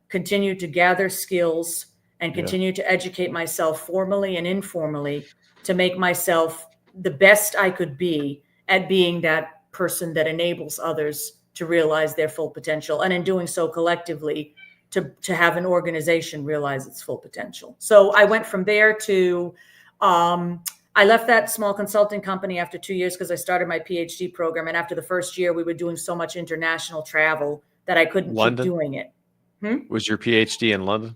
continue to gather skills and continue to educate myself formally and informally to make myself the best I could be at being that person that enables others to realize their full potential, and in doing so collectively to have an organization realize its full potential. So I went from there to I left that small consulting company after 2 years because I started my PhD program. And after the first year, we were doing so much international travel that I couldn't keep London? doing it. Was your PhD in London?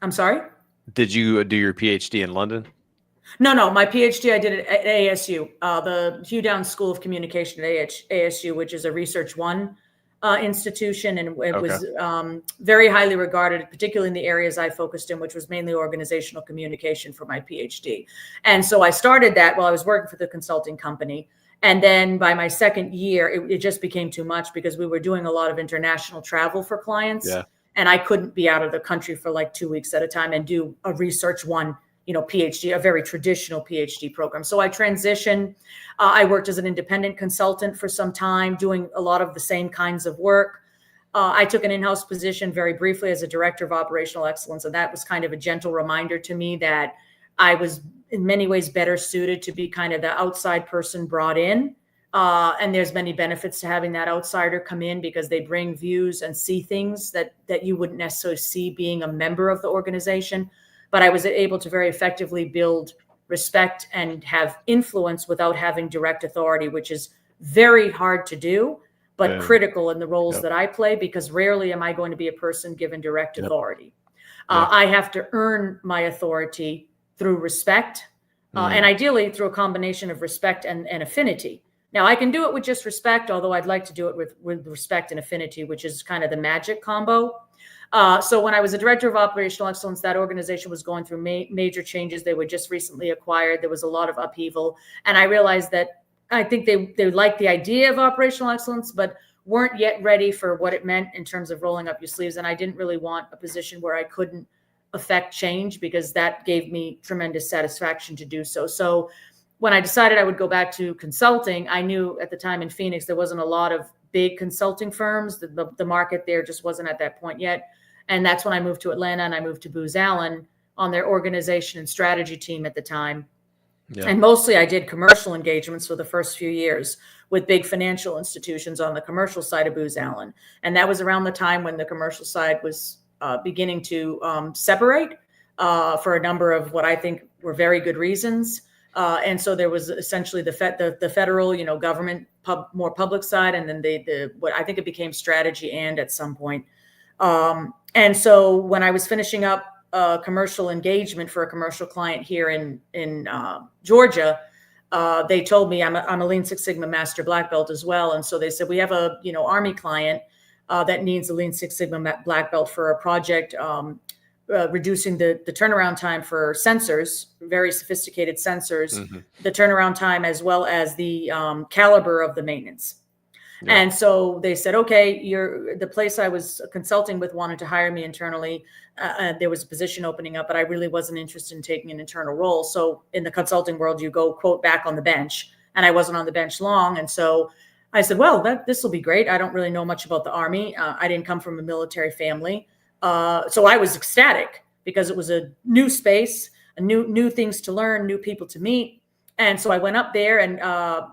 I'm sorry? Did you do your PhD in London? No. My PhD, I did it at ASU, the Hugh Downs School of Communication at ASU, which is a Research One institution. And it was very highly regarded, particularly in the areas I focused in, which was mainly organizational communication for my PhD. And so I started that while I was working for the consulting company. And then by my second year, it just became too much because we were doing a lot of international travel for clients. Yeah. And I couldn't be out of the country for like 2 weeks at a time and do a Research One PhD, a very traditional PhD program. So I transitioned. I worked as an independent consultant for some time, doing a lot of the same kinds of work. I took an in-house position very briefly as a director of operational excellence. And that was kind of a gentle reminder to me that I was in many ways better suited to be kind of the outside person brought in. And there's many benefits to having that outsider come in because they bring views and see things that you wouldn't necessarily see being a member of the organization. But I was able to very effectively build respect and have influence without having direct authority, which is very hard to do, but critical in the roles that I play, because rarely am I going to be a person given direct authority. I have to earn my authority through respect, and ideally through a combination of respect and affinity. Now, I can do it with just respect, although I'd like to do it with respect and affinity, which is kind of the magic combo. So when I was a director of operational excellence, that organization was going through major changes. They were just recently acquired. There was a lot of upheaval. And I realized that I think they liked the idea of operational excellence, but weren't yet ready for what it meant in terms of rolling up your sleeves. And I didn't really want a position where I couldn't affect change, because that gave me tremendous satisfaction to do so. So when I decided I would go back to consulting, I knew at the time in Phoenix, there wasn't a lot of big consulting firms. The market there just wasn't at that point yet. And that's when I moved to Atlanta, and I moved to Booz Allen on their organization and strategy team at the time. Yeah. And mostly I did commercial engagements for the first few years with big financial institutions on the commercial side of Booz Allen. And that was around the time when the commercial side was beginning to separate for a number of what I think were very good reasons. And so there was essentially the federal, government, more public side, and then what I think it became strategy and at some point. And so when I was finishing up a commercial engagement for a commercial client here in Georgia, they told me I'm a Lean Six Sigma Master Black Belt as well. And so they said, we have a Army client that needs a Lean Six Sigma Black Belt for a project reducing the turnaround time for sensors, very sophisticated sensors, the turnaround time as well as the caliber of the maintenance. Yeah. And so they said, okay, the place I was consulting with wanted to hire me internally. There was a position opening up, but I really wasn't interested in taking an internal role. So in the consulting world, you go, quote, back on the bench. And I wasn't on the bench long. And so I said, well, this will be great. I don't really know much about the Army. I didn't come from a military family. So I was ecstatic because it was a new space, new things to learn, new people to meet. And so I went up there and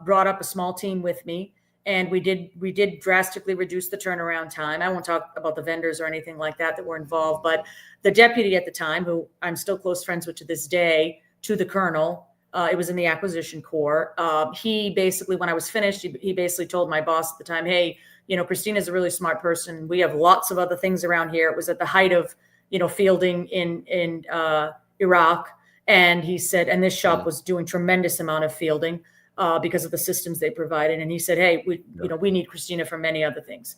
brought up a small team with me. And we did drastically reduce the turnaround time. I won't talk about the vendors or anything like that were involved, but the deputy at the time, who I'm still close friends with to this day, to the colonel, it was in the acquisition corps. He basically, when I was finished, he basically told my boss at the time, hey, Christina's a really smart person. We have lots of other things around here. It was at the height of, fielding in Iraq. And he said, and this shop was doing tremendous amount of fielding. Because of the systems they provided. And he said, hey, we need Christina for many other things.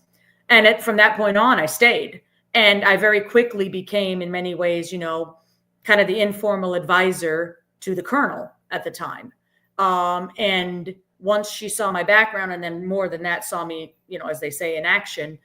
And from that point on, I stayed. And I very quickly became, in many ways, kind of the informal advisor to the colonel at the time. And once she saw my background, and then more than that, saw me, as they say, in action,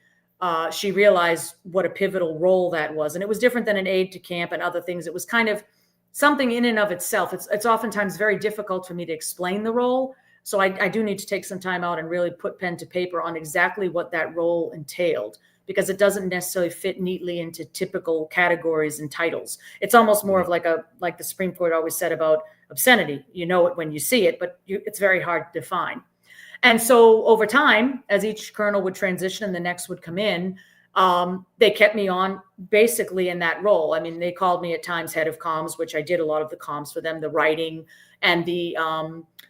she realized what a pivotal role that was. And it was different than an aide to camp and other things. It was kind of something in and of itself. It's oftentimes very difficult for me to explain the role. So I do need to take some time out and really put pen to paper on exactly what that role entailed, because it doesn't necessarily fit neatly into typical categories and titles. It's almost more of like the Supreme Court always said about obscenity. You know it when you see it, but it's very hard to define. And so over time, as each colonel would transition and the next would come in, they kept me on basically in that role. I mean, they called me at times head of comms, which I did a lot of the comms for them, the writing and the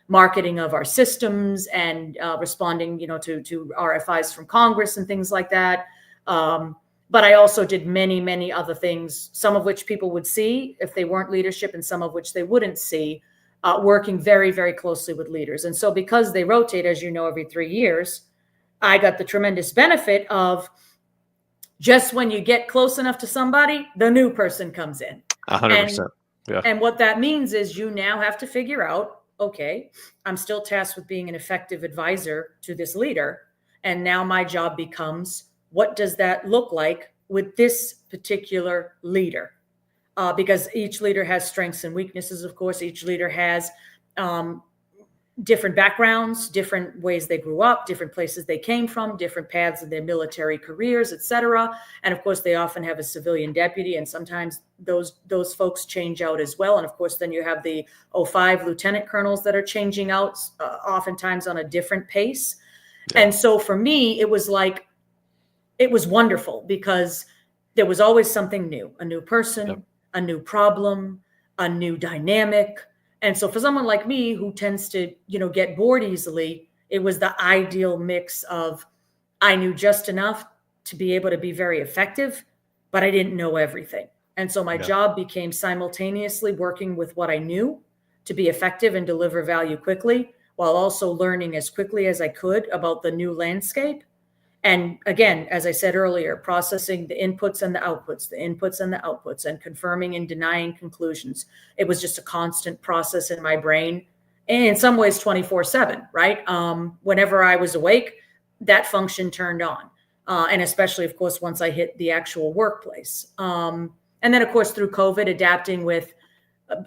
marketing of our systems and responding, to RFIs from Congress and things like that. But I also did many, many other things, some of which people would see if they weren't leadership and some of which they wouldn't see, working very, very closely with leaders. And so because they rotate, as you know, every 3 years, I got the tremendous benefit of just when you get close enough to somebody, the new person comes in. 100%. Yeah. And what that means is you now have to figure out, okay, I'm still tasked with being an effective advisor to this leader. And now my job becomes, what does that look like with this particular leader? Because each leader has strengths and weaknesses, of course. Each leader has different backgrounds, different ways they grew up, different places they came from, different paths in their military careers, et cetera. And of course, they often have a civilian deputy, and sometimes those folks change out as well. And of course, then you have the 05 lieutenant colonels that are changing out, oftentimes on a different pace. Yeah. And so for me, it was wonderful because there was always something new, a new person, yep, a new problem, a new dynamic. And so for someone like me who tends to, get bored easily, it was the ideal mix of, I knew just enough to be able to be very effective, but I didn't know everything. And so my job became simultaneously working with what I knew to be effective and deliver value quickly, while also learning as quickly as I could about the new landscape. And again, as I said earlier, processing the inputs and the outputs, and confirming and denying conclusions. It was just a constant process in my brain, and in some ways 24/7, right? Whenever I was awake, that function turned on. And especially, of course, once I hit the actual workplace. And then, of course, through COVID, adapting with,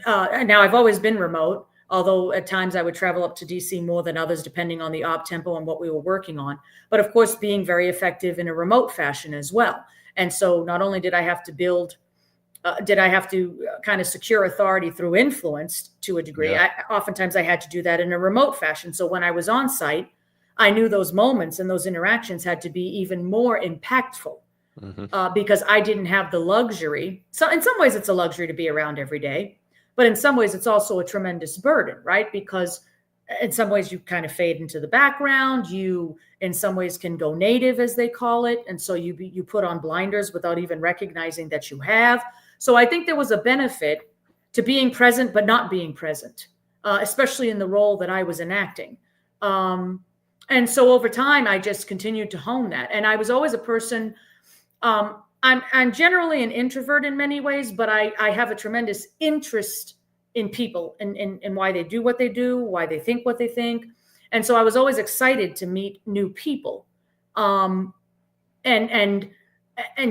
now I've always been remote, although at times I would travel up to DC more than others, depending on the op tempo and what we were working on. But of course, being very effective in a remote fashion as well. And so not only did I have to kind of secure authority through influence to a degree, oftentimes I had to do that in a remote fashion. So when I was on site, I knew those moments and those interactions had to be even more impactful, because I didn't have the luxury. So in some ways, it's a luxury to be around every day. But in some ways, it's also a tremendous burden, right? Because in some ways, you kind of fade into the background. You, in some ways, can go native, as they call it. And so you put on blinders without even recognizing that you have. So I think there was a benefit to being present, but not being present, especially in the role that I was enacting. And so over time, I just continued to hone that. And I was always a person, I'm generally an introvert in many ways, but I have a tremendous interest in people and why they do what they do, why they think what they think. And so I was always excited to meet new people, and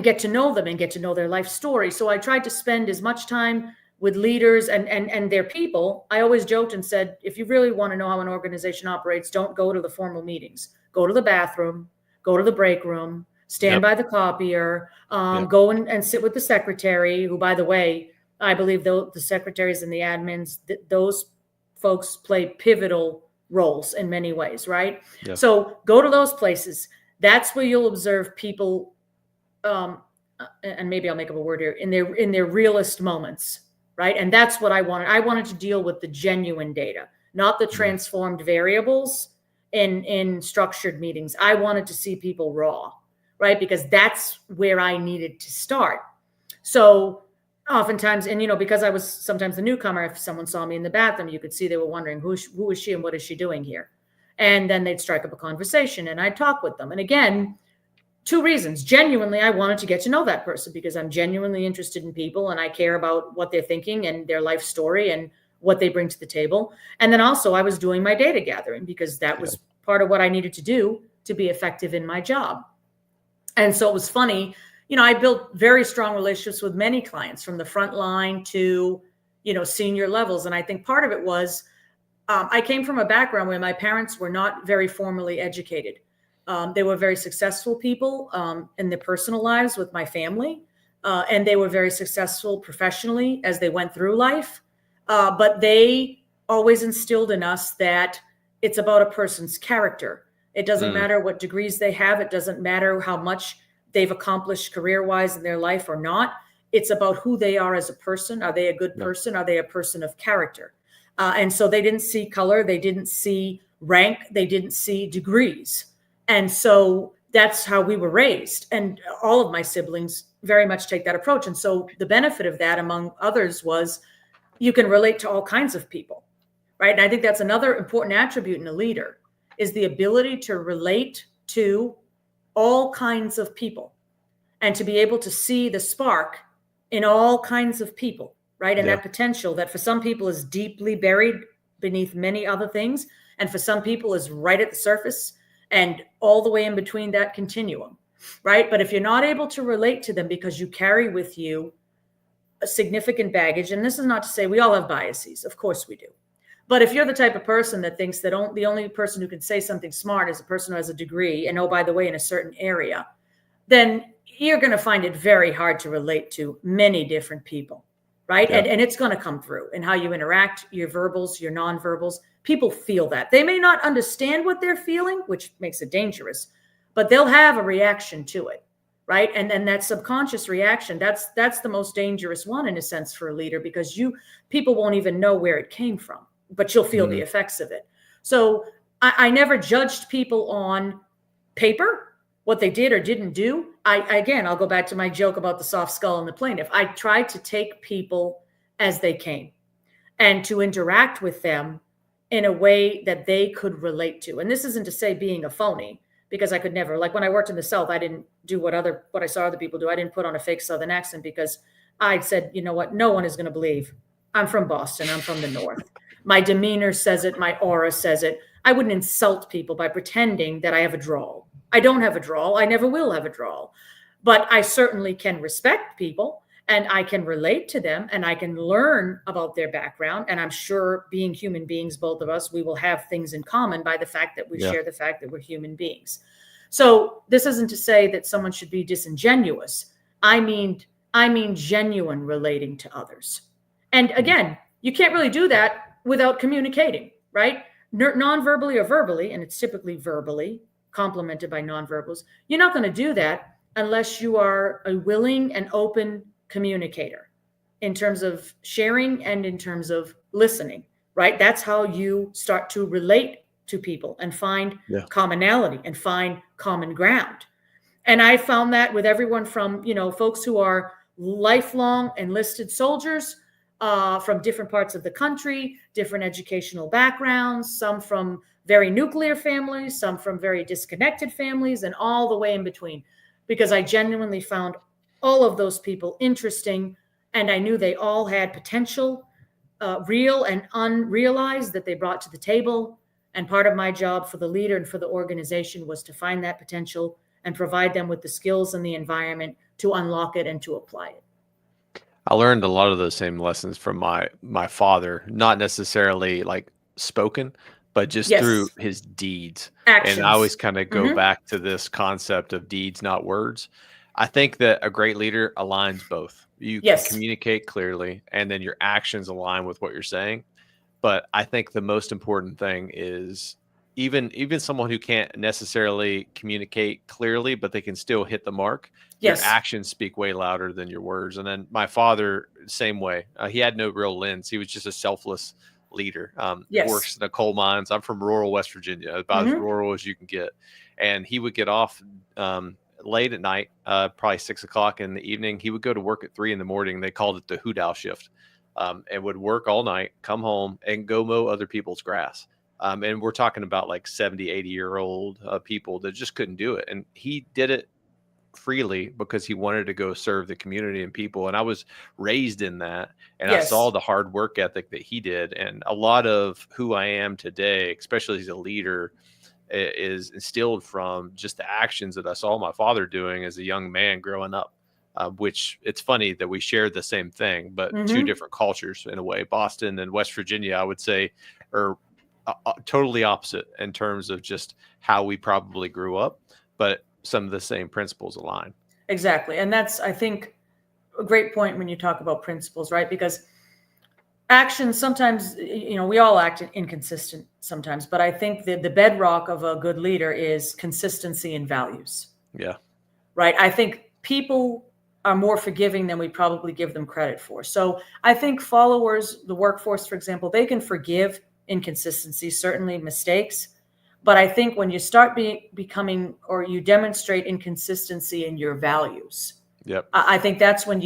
get to know them and get to know their life story. So I tried to spend as much time with leaders and their people. I always joked and said, if you really want to know how an organization operates, don't go to the formal meetings. Go to the bathroom, go to the break room, stand by the copier, go and sit with the secretary, who, by the way, I believe the secretaries and the admins, those folks play pivotal roles in many ways, right? Yep. So go to those places. That's where you'll observe people, and maybe I'll make up a word here, in their realest moments, right? And that's what I wanted. I wanted to deal with the genuine data, not the transformed variables in structured meetings. I wanted to see people raw, right? Because that's where I needed to start. So oftentimes, and because I was sometimes the newcomer, if someone saw me in the bathroom, you could see they were wondering, who is she and what is she doing here? And then they'd strike up a conversation and I'd talk with them. And again, two reasons. Genuinely, I wanted to get to know that person because I'm genuinely interested in people and I care about what they're thinking and their life story and what they bring to the table. And then also I was doing my data gathering because that was part of what I needed to do to be effective in my job. And so it was funny, I built very strong relationships with many clients from the front line to, senior levels. And I think part of it was I came from a background where my parents were not very formally educated. They were very successful people in their personal lives with my family, and they were very successful professionally as they went through life. But they always instilled in us that it's about a person's character. It doesn't matter what degrees they have. It doesn't matter how much they've accomplished career-wise in their life or not. It's about who they are as a person. Are they a good person? Are they a person of character? And so they didn't see color. They didn't see rank. They didn't see degrees. And so that's how we were raised. And all of my siblings very much take that approach. And so the benefit of that, among others, was you can relate to all kinds of people, right? And I think that's another important attribute in a leader, is the ability to relate to all kinds of people and to be able to see the spark in all kinds of people, right? And that potential that for some people is deeply buried beneath many other things, and for some people is right at the surface and all the way in between that continuum, right? But if you're not able to relate to them because you carry with you a significant baggage, and this is not to say we all have biases, of course we do. But if you're the type of person that thinks that the only person who can say something smart is a person who has a degree, and oh, by the way, in a certain area, then you're going to find it very hard to relate to many different people, right? Yeah. And it's going to come through in how you interact, your verbals, your nonverbals. People feel that. They may not understand what they're feeling, which makes it dangerous, but they'll have a reaction to it, right? And then that subconscious reaction, that's the most dangerous one in a sense for a leader, because people won't even know where it came from, but you'll feel the effects of it. So I never judged people on paper, what they did or didn't do. Again, I'll go back to my joke about the soft skull and the plaintiff. I tried to take people as they came and to interact with them in a way that they could relate to. And this isn't to say being a phony, because I could never, like when I worked in the South, I didn't do what I saw other people do. I didn't put on a fake Southern accent, because I said, you know what, no one is going to believe I'm from Boston. I'm from the North. My demeanor says it. My aura says it. I wouldn't insult people by pretending that I have a drawl. I don't have a drawl. I never will have a drawl. But I certainly can respect people, and I can relate to them, and I can learn about their background. And I'm sure, being human beings, both of us, we will have things in common by the fact that we share the fact that we're human beings. So this isn't to say that someone should be disingenuous. I mean genuine relating to others. And again, you can't really do that without communicating, right? Non-verbally or verbally, and it's typically verbally, complemented by nonverbals. You're not going to do that unless you are a willing and open communicator in terms of sharing and in terms of listening, right? That's how you start to relate to people and find commonality and find common ground. And I found that with everyone from, folks who are lifelong enlisted soldiers from different parts of the country, different educational backgrounds, some from very nuclear families, some from very disconnected families, and all the way in between, because I genuinely found all of those people interesting, and I knew they all had potential, real and unrealized, that they brought to the table. And part of my job for the leader and for the organization was to find that potential and provide them with the skills and the environment to unlock it and to apply it. I learned a lot of those same lessons from my father, not necessarily like spoken, but just through his deeds. Actions. And I always kind of go back to this concept of deeds, not words. I think that a great leader aligns both. You can communicate clearly, and then your actions align with what you're saying. But I think the most important thing is even someone who can't necessarily communicate clearly, but they can still hit the mark. Your actions speak way louder than your words. And then my father, same way. He had no real lens. He was just a selfless leader. Works in the coal mines. I'm from rural West Virginia, about as rural as you can get. And he would get off late at night, probably 6 o'clock in the evening. He would go to work at 3 a.m. They called it the hoot owl shift. And would work all night, come home, and go mow other people's grass. And we're talking about like 70, 80-year-old people that just couldn't do it. And he did it freely because he wanted to go serve the community and people. And I was raised in that. And I saw the hard work ethic that he did. And a lot of who I am today, especially as a leader, is instilled from just the actions that I saw my father doing as a young man growing up. Which it's funny that we share the same thing, but two different cultures in a way. Boston and West Virginia, I would say, are totally opposite in terms of just how we probably grew up, but some of the same principles align. Exactly. And that's, I think, a great point when you talk about principles, right? Because actions sometimes, we all act inconsistent sometimes, but I think that the bedrock of a good leader is consistency in values. Yeah. Right. I think people are more forgiving than we probably give them credit for. So I think followers, the workforce, for example, they can forgive inconsistencies, certainly mistakes. But I think when you start becoming, or you demonstrate inconsistency in your values, Yep. I think that's when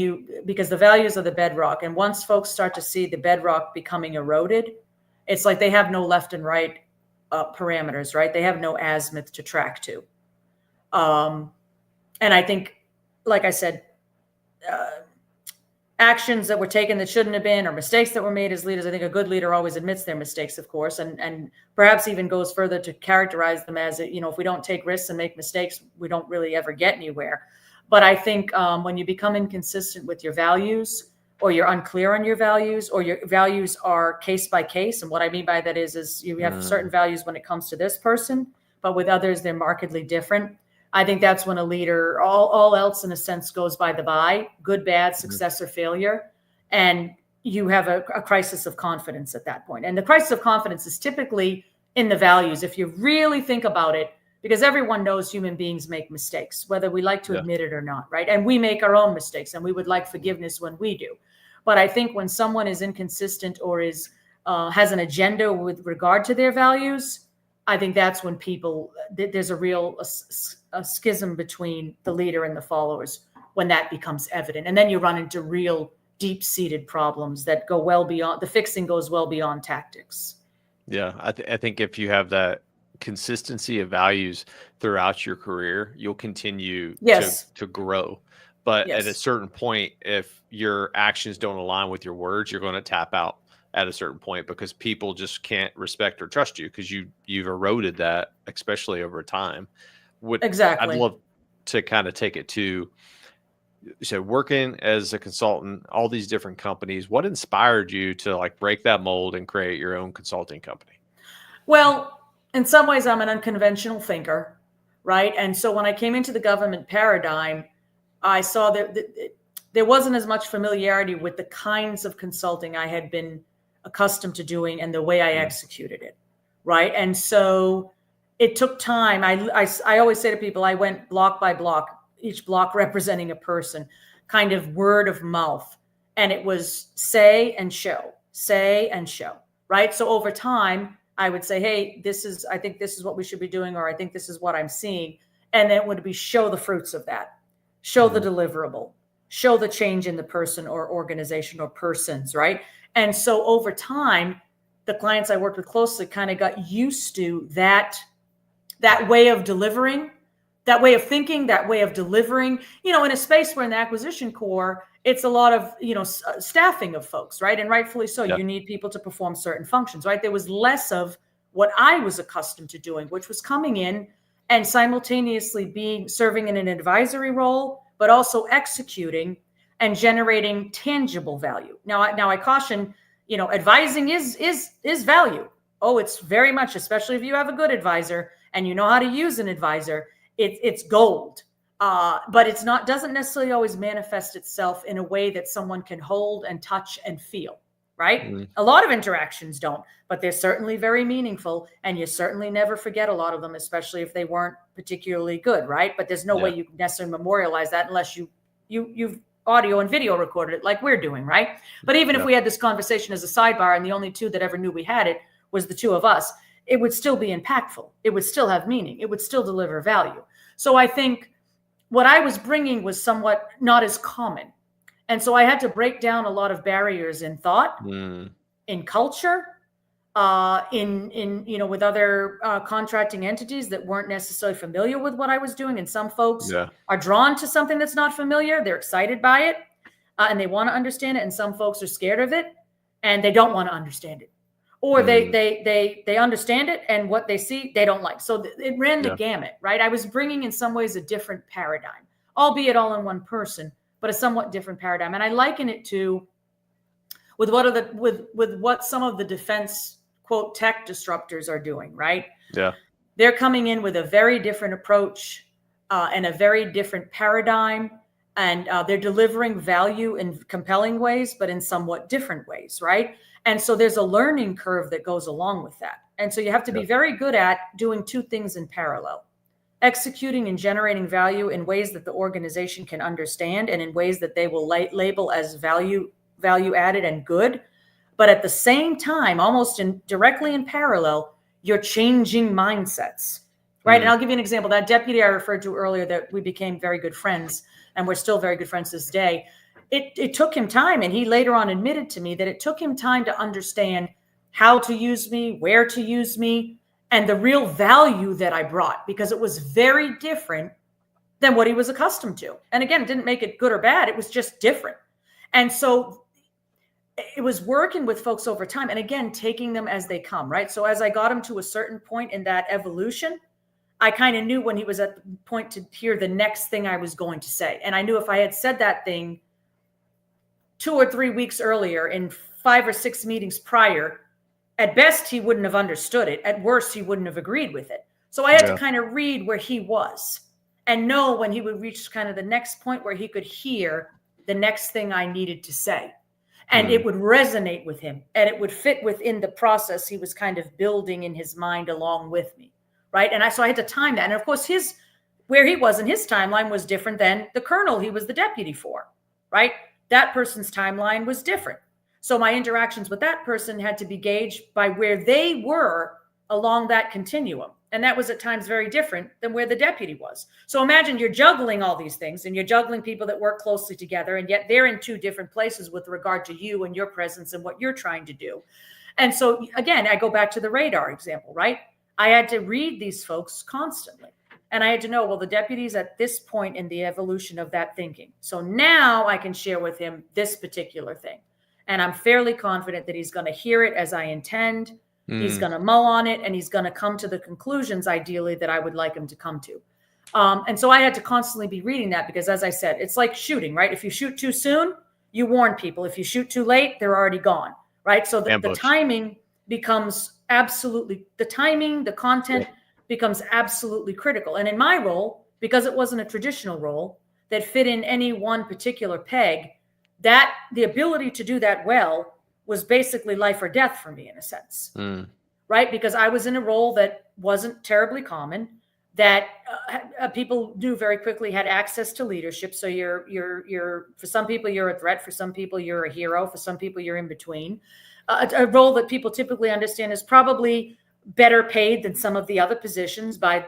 because the values are the bedrock. And once folks start to see the bedrock becoming eroded, it's like they have no left and right parameters, right? They have no azimuth to track to. And I think, like I said, actions that were taken that shouldn't have been, or mistakes that were made as leaders. I think a good leader always admits their mistakes, of course, and perhaps even goes further to characterize them as, if we don't take risks and make mistakes, we don't really ever get anywhere. But I think when you become inconsistent with your values, or you're unclear on your values, or your values are case by case. And what I mean by that is you have certain values when it comes to this person, but with others, they're markedly different. I think that's when a leader, all else in a sense goes by the by, good, bad, success or failure. And you have a crisis of confidence at that point. And the crisis of confidence is typically in the values, if you really think about it, because everyone knows human beings make mistakes, whether we like to admit it or not, right? And we make our own mistakes, and we would like forgiveness when we do. But I think when someone is inconsistent or has an agenda with regard to their values, I think that's when there's a real a schism between the leader and the followers, when that becomes evident. And then you run into real deep-seated problems that go well beyond, the fixing goes well beyond tactics. Yeah, I think if you have that consistency of values throughout your career, you'll continue to grow. But at a certain point, if your actions don't align with your words, you're going to tap out at a certain point, because people just can't respect or trust you, because you've eroded that, especially over time. Exactly. I'd love to kind of take it to, so working as a consultant, all these different companies, what inspired you to like break that mold and create your own consulting company? Well, in some ways, I'm an unconventional thinker, right? And so when I came into the government paradigm, I saw that there wasn't as much familiarity with the kinds of consulting I had been accustomed to doing and the way I executed it, right? And so it took time. I always say to people, I went block by block, each block representing a person, kind of word of mouth. And it was say and show, right? So over time, I would say, hey, I think this is what we should be doing, or I think this is what I'm seeing. And then it would be show the fruits of that, show the deliverable, show the change in the person or organization or persons, right? And so over time, the clients I worked with closely kind of got used to that way of delivering, that way of thinking, that way of delivering, in a space where in the acquisition core, it's a lot of, staffing of folks, right? And rightfully so, you need people to perform certain functions, right? There was less of what I was accustomed to doing, which was coming in and simultaneously serving in an advisory role, but also executing and generating tangible value. Now I caution, advising is value. Oh, it's very much, especially if you have a good advisor and you know how to use an advisor, it's gold. But doesn't necessarily always manifest itself in a way that someone can hold and touch and feel, right? A lot of interactions don't, but they're certainly very meaningful, and you certainly never forget a lot of them, especially if they weren't particularly good, right? But there's no way you can necessarily memorialize that unless you've audio and video recorded it like we're doing, right? But even if we had this conversation as a sidebar and the only two that ever knew we had it was the two of us, it would still be impactful. It would still have meaning. It would still deliver value. So I think what I was bringing was somewhat not as common. And so I had to break down a lot of barriers in thought, in culture, with other contracting entities that weren't necessarily familiar with what I was doing. And some folks are drawn to something that's not familiar. They're excited by it and they want to understand it. And some folks are scared of it and they don't want to understand it. Or they understand it, and what they see, they don't like. So it ran the gamut, right? I was bringing in some ways a different paradigm, albeit all in one person, but a somewhat different paradigm. And I liken it to with what some of the defense quote tech disruptors are doing, right? Yeah. They're coming in with a very different approach and a very different paradigm. And they're delivering value in compelling ways, but in somewhat different ways, right? And so there's a learning curve that goes along with that. And so you have to be very good at doing two things in parallel: executing and generating value in ways that the organization can understand and in ways that they will label as value added and good. But at the same time, almost directly in parallel, you're changing mindsets, right? And I'll give you an example. That deputy I referred to earlier, that we became very good friends, and we're still very good friends this day. It took him time, and he later on admitted to me that it took him time to understand how to use me, where to use me, and the real value that I brought, because it was very different than what he was accustomed to. And again, it didn't make it good or bad. It was just different. And so it was working with folks over time, and again, taking them as they come, right? So as I got him to a certain point in that evolution, I kind of knew when he was at the point to hear the next thing I was going to say. And I knew if I had said that thing 2 or 3 weeks earlier in 5 or 6 meetings prior, at best, he wouldn't have understood it. At worst, he wouldn't have agreed with it. So I had to kind of read where he was and know when he would reach kind of the next point where he could hear the next thing I needed to say. And it would resonate with him, and it would fit within the process he was kind of building in his mind along with me, right? And so I had to time that. And of course, where he was in his timeline was different than the colonel he was the deputy for, right? That person's timeline was different. So my interactions with that person had to be gauged by where they were along that continuum. And that was at times very different than where the deputy was. So imagine you're juggling all these things, and you're juggling people that work closely together, and yet they're in two different places with regard to you and your presence and what you're trying to do. And so again, I go back to the radar example, right? I had to read these folks constantly. And I had to know, well, the deputy's at this point in the evolution of that thinking. So now I can share with him this particular thing. And I'm fairly confident that he's going to hear it as I intend. He's going to mull on it, and he's going to come to the conclusions, ideally, that I would like him to come to. And so I had to constantly be reading that, because, as I said, it's like shooting, right? If you shoot too soon, you warn people. If you shoot too late, they're already gone, right? So the timing becomes absolutely, the timing, the content becomes absolutely critical. And in my role, because it wasn't a traditional role that fit in any one particular peg, that the ability to do that well was basically life or death for me, in a sense, right? Because I was in a role that wasn't terribly common, that people knew very quickly had access to leadership. So you're for some people you're a threat, for some people you're a hero, for some people you're in between. A role that people typically understand is probably better paid than some of the other positions by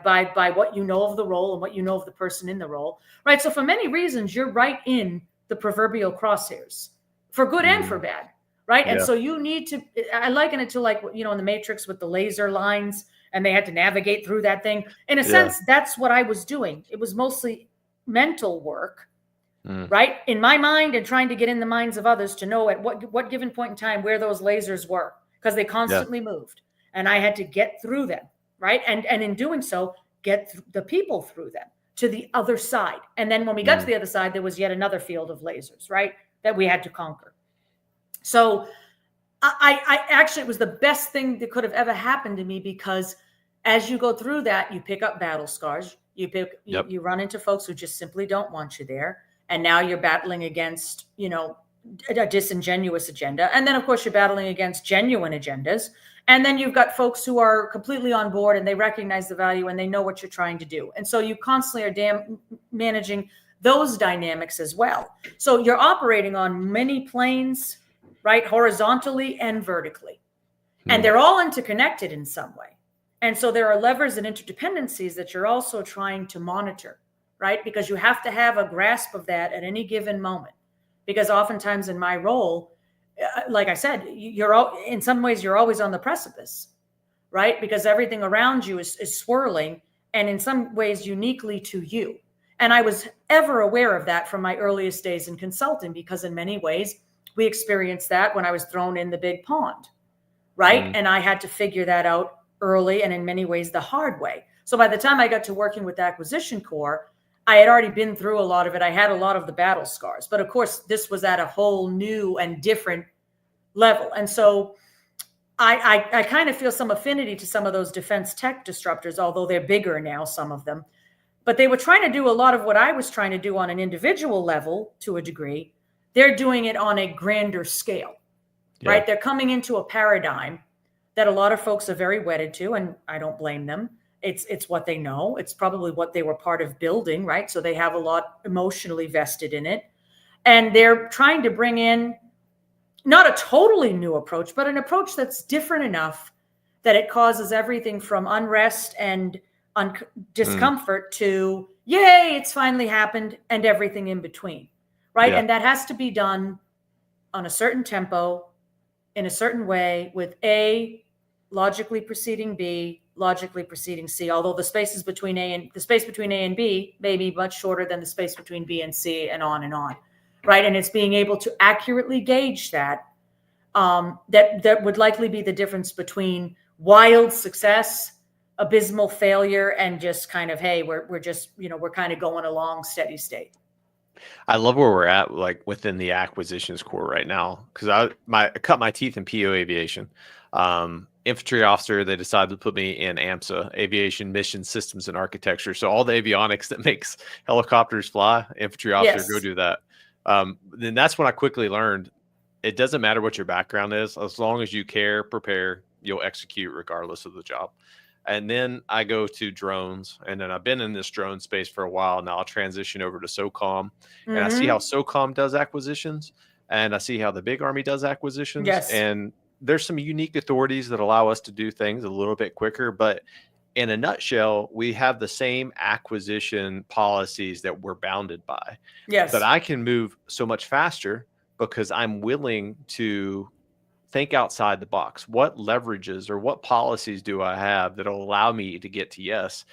what you know of the role and what you know of the person in the role, right? So for many reasons, you're right in the proverbial crosshairs, for good and for bad. Right. And so you need to, I liken it to, like, in the Matrix with the laser lines, and they had to navigate through that thing. In a sense, that's what I was doing. It was mostly mental work, right? In my mind, and trying to get in the minds of others to know at what given point in time where those lasers were, because they constantly moved, and I had to get through them. Right. And in doing so, get the people through them to the other side. And then when we got to the other side, there was yet another field of lasers, right, that we had to conquer. So I actually, it was the best thing that could have ever happened to me, because as you go through that, you pick up battle scars. You run into folks who just simply don't want you there. And now you're battling against, a disingenuous agenda. And then, of course, you're battling against genuine agendas. And then you've got folks who are completely on board, and they recognize the value, and they know what you're trying to do. And so you constantly are managing those dynamics as well. So you're operating on many planes, right? Horizontally and vertically. And they're all interconnected in some way. And so there are levers and interdependencies that you're also trying to monitor, right? Because you have to have a grasp of that at any given moment. Because oftentimes in my role, like I said, in some ways you're always on the precipice, right? Because everything around you is swirling, and in some ways uniquely to you. And I was ever aware of that from my earliest days in consulting, because in many ways, we experienced that when I was thrown in the big pond, right? And I had to figure that out early, and in many ways the hard way. So by the time I got to working with Acquisition Corps, I had already been through a lot of it. I had a lot of the battle scars, but of course this was at a whole new and different level. And so I kind of feel some affinity to some of those defense tech disruptors, although they're bigger now, some of them. But they were trying to do a lot of what I was trying to do on an individual level to a degree. They're doing it on a grander scale, right? They're coming into a paradigm that a lot of folks are very wedded to, and I don't blame them. It's what they know. It's probably what they were part of building, right? So they have a lot emotionally vested in it. And they're trying to bring in not a totally new approach, but an approach that's different enough that it causes everything from unrest and discomfort to, yay, it's finally happened, and everything in between, right? And that has to be done on a certain tempo, in a certain way, with A logically preceding B, logically preceding C, although the space between A and B may be much shorter than the space between B and C, and on, right? And it's being able to accurately gauge that, that would likely be the difference between wild success, abysmal failure, and just kind of, hey, we're just, we're kind of going along steady state. I love where we're at, like within the acquisitions core right now, because I cut my teeth in PO aviation. Infantry officer, they decided to put me in AMSA, aviation mission systems and architecture. So all the avionics that makes helicopters fly, infantry officer, go do that. Then that's when I quickly learned it doesn't matter what your background is, as long as you care, prepare, you'll execute regardless of the job. And then I go to drones, and then I've been in this drone space for a while now. I'll transition over to SOCOM, and I see how SOCOM does acquisitions, and I see how the big Army does acquisitions. Yes. And there's some unique authorities that allow us to do things a little bit quicker, but in a nutshell, we have the same acquisition policies that we're bounded by. Yes. But I can move so much faster because I'm willing to think outside the box. What leverages or what policies do I have that'll allow me to get to yes,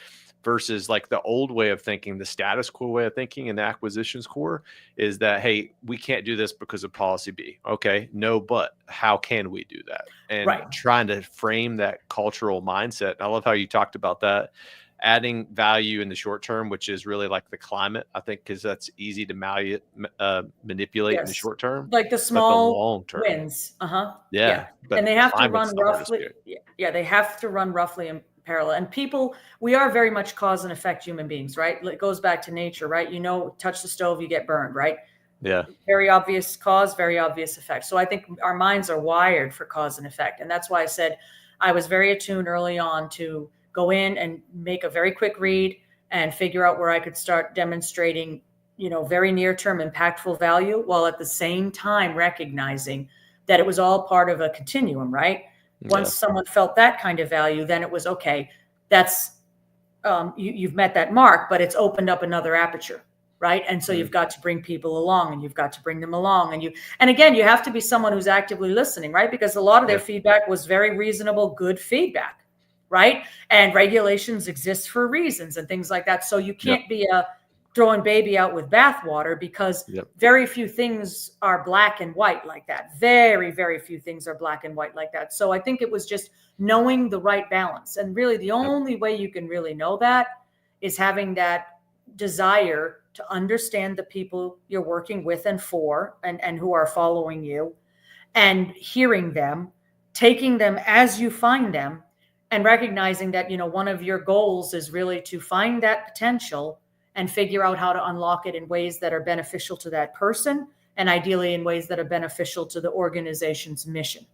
versus like the old way of thinking, the status quo way of thinking in the acquisitions core is that, hey, we can't do this because of policy B. Okay, no, but how can we do that? And trying to frame that cultural mindset. I love how you talked about that, adding value in the short term, which is really like the climate, I think, because that's easy to manipulate in the short term, like the small but the long term wins. Yeah. And they have to run roughly. Yeah, they have to run roughly in parallel. And people, we are very much cause and effect human beings, right? It goes back to nature, right? Touch the stove, you get burned, right? Yeah. Very obvious cause, very obvious effect. So I think our minds are wired for cause and effect. And that's why I said I was very attuned early on to go in and make a very quick read and figure out where I could start demonstrating, very near-term impactful value, while at the same time recognizing that it was all part of a continuum, right? Once someone felt that kind of value, then it was, okay, that's, you've met that mark, but it's opened up another aperture, right? And so you've got to bring people along, and you've got to bring them along. And again, you have to be someone who's actively listening, right? Because a lot of their feedback was very reasonable, good feedback, right? And regulations exist for reasons and things like that. So you can't be throwing baby out with bathwater, because very few things are black and white like that. Very, very few things are black and white like that. So I think it was just knowing the right balance. And really the only way you can really know that is having that desire to understand the people you're working with and for, and who are following you, and hearing them, taking them as you find them, and recognizing that, one of your goals is really to find that potential and figure out how to unlock it in ways that are beneficial to that person, and ideally in ways that are beneficial to the organization's mission.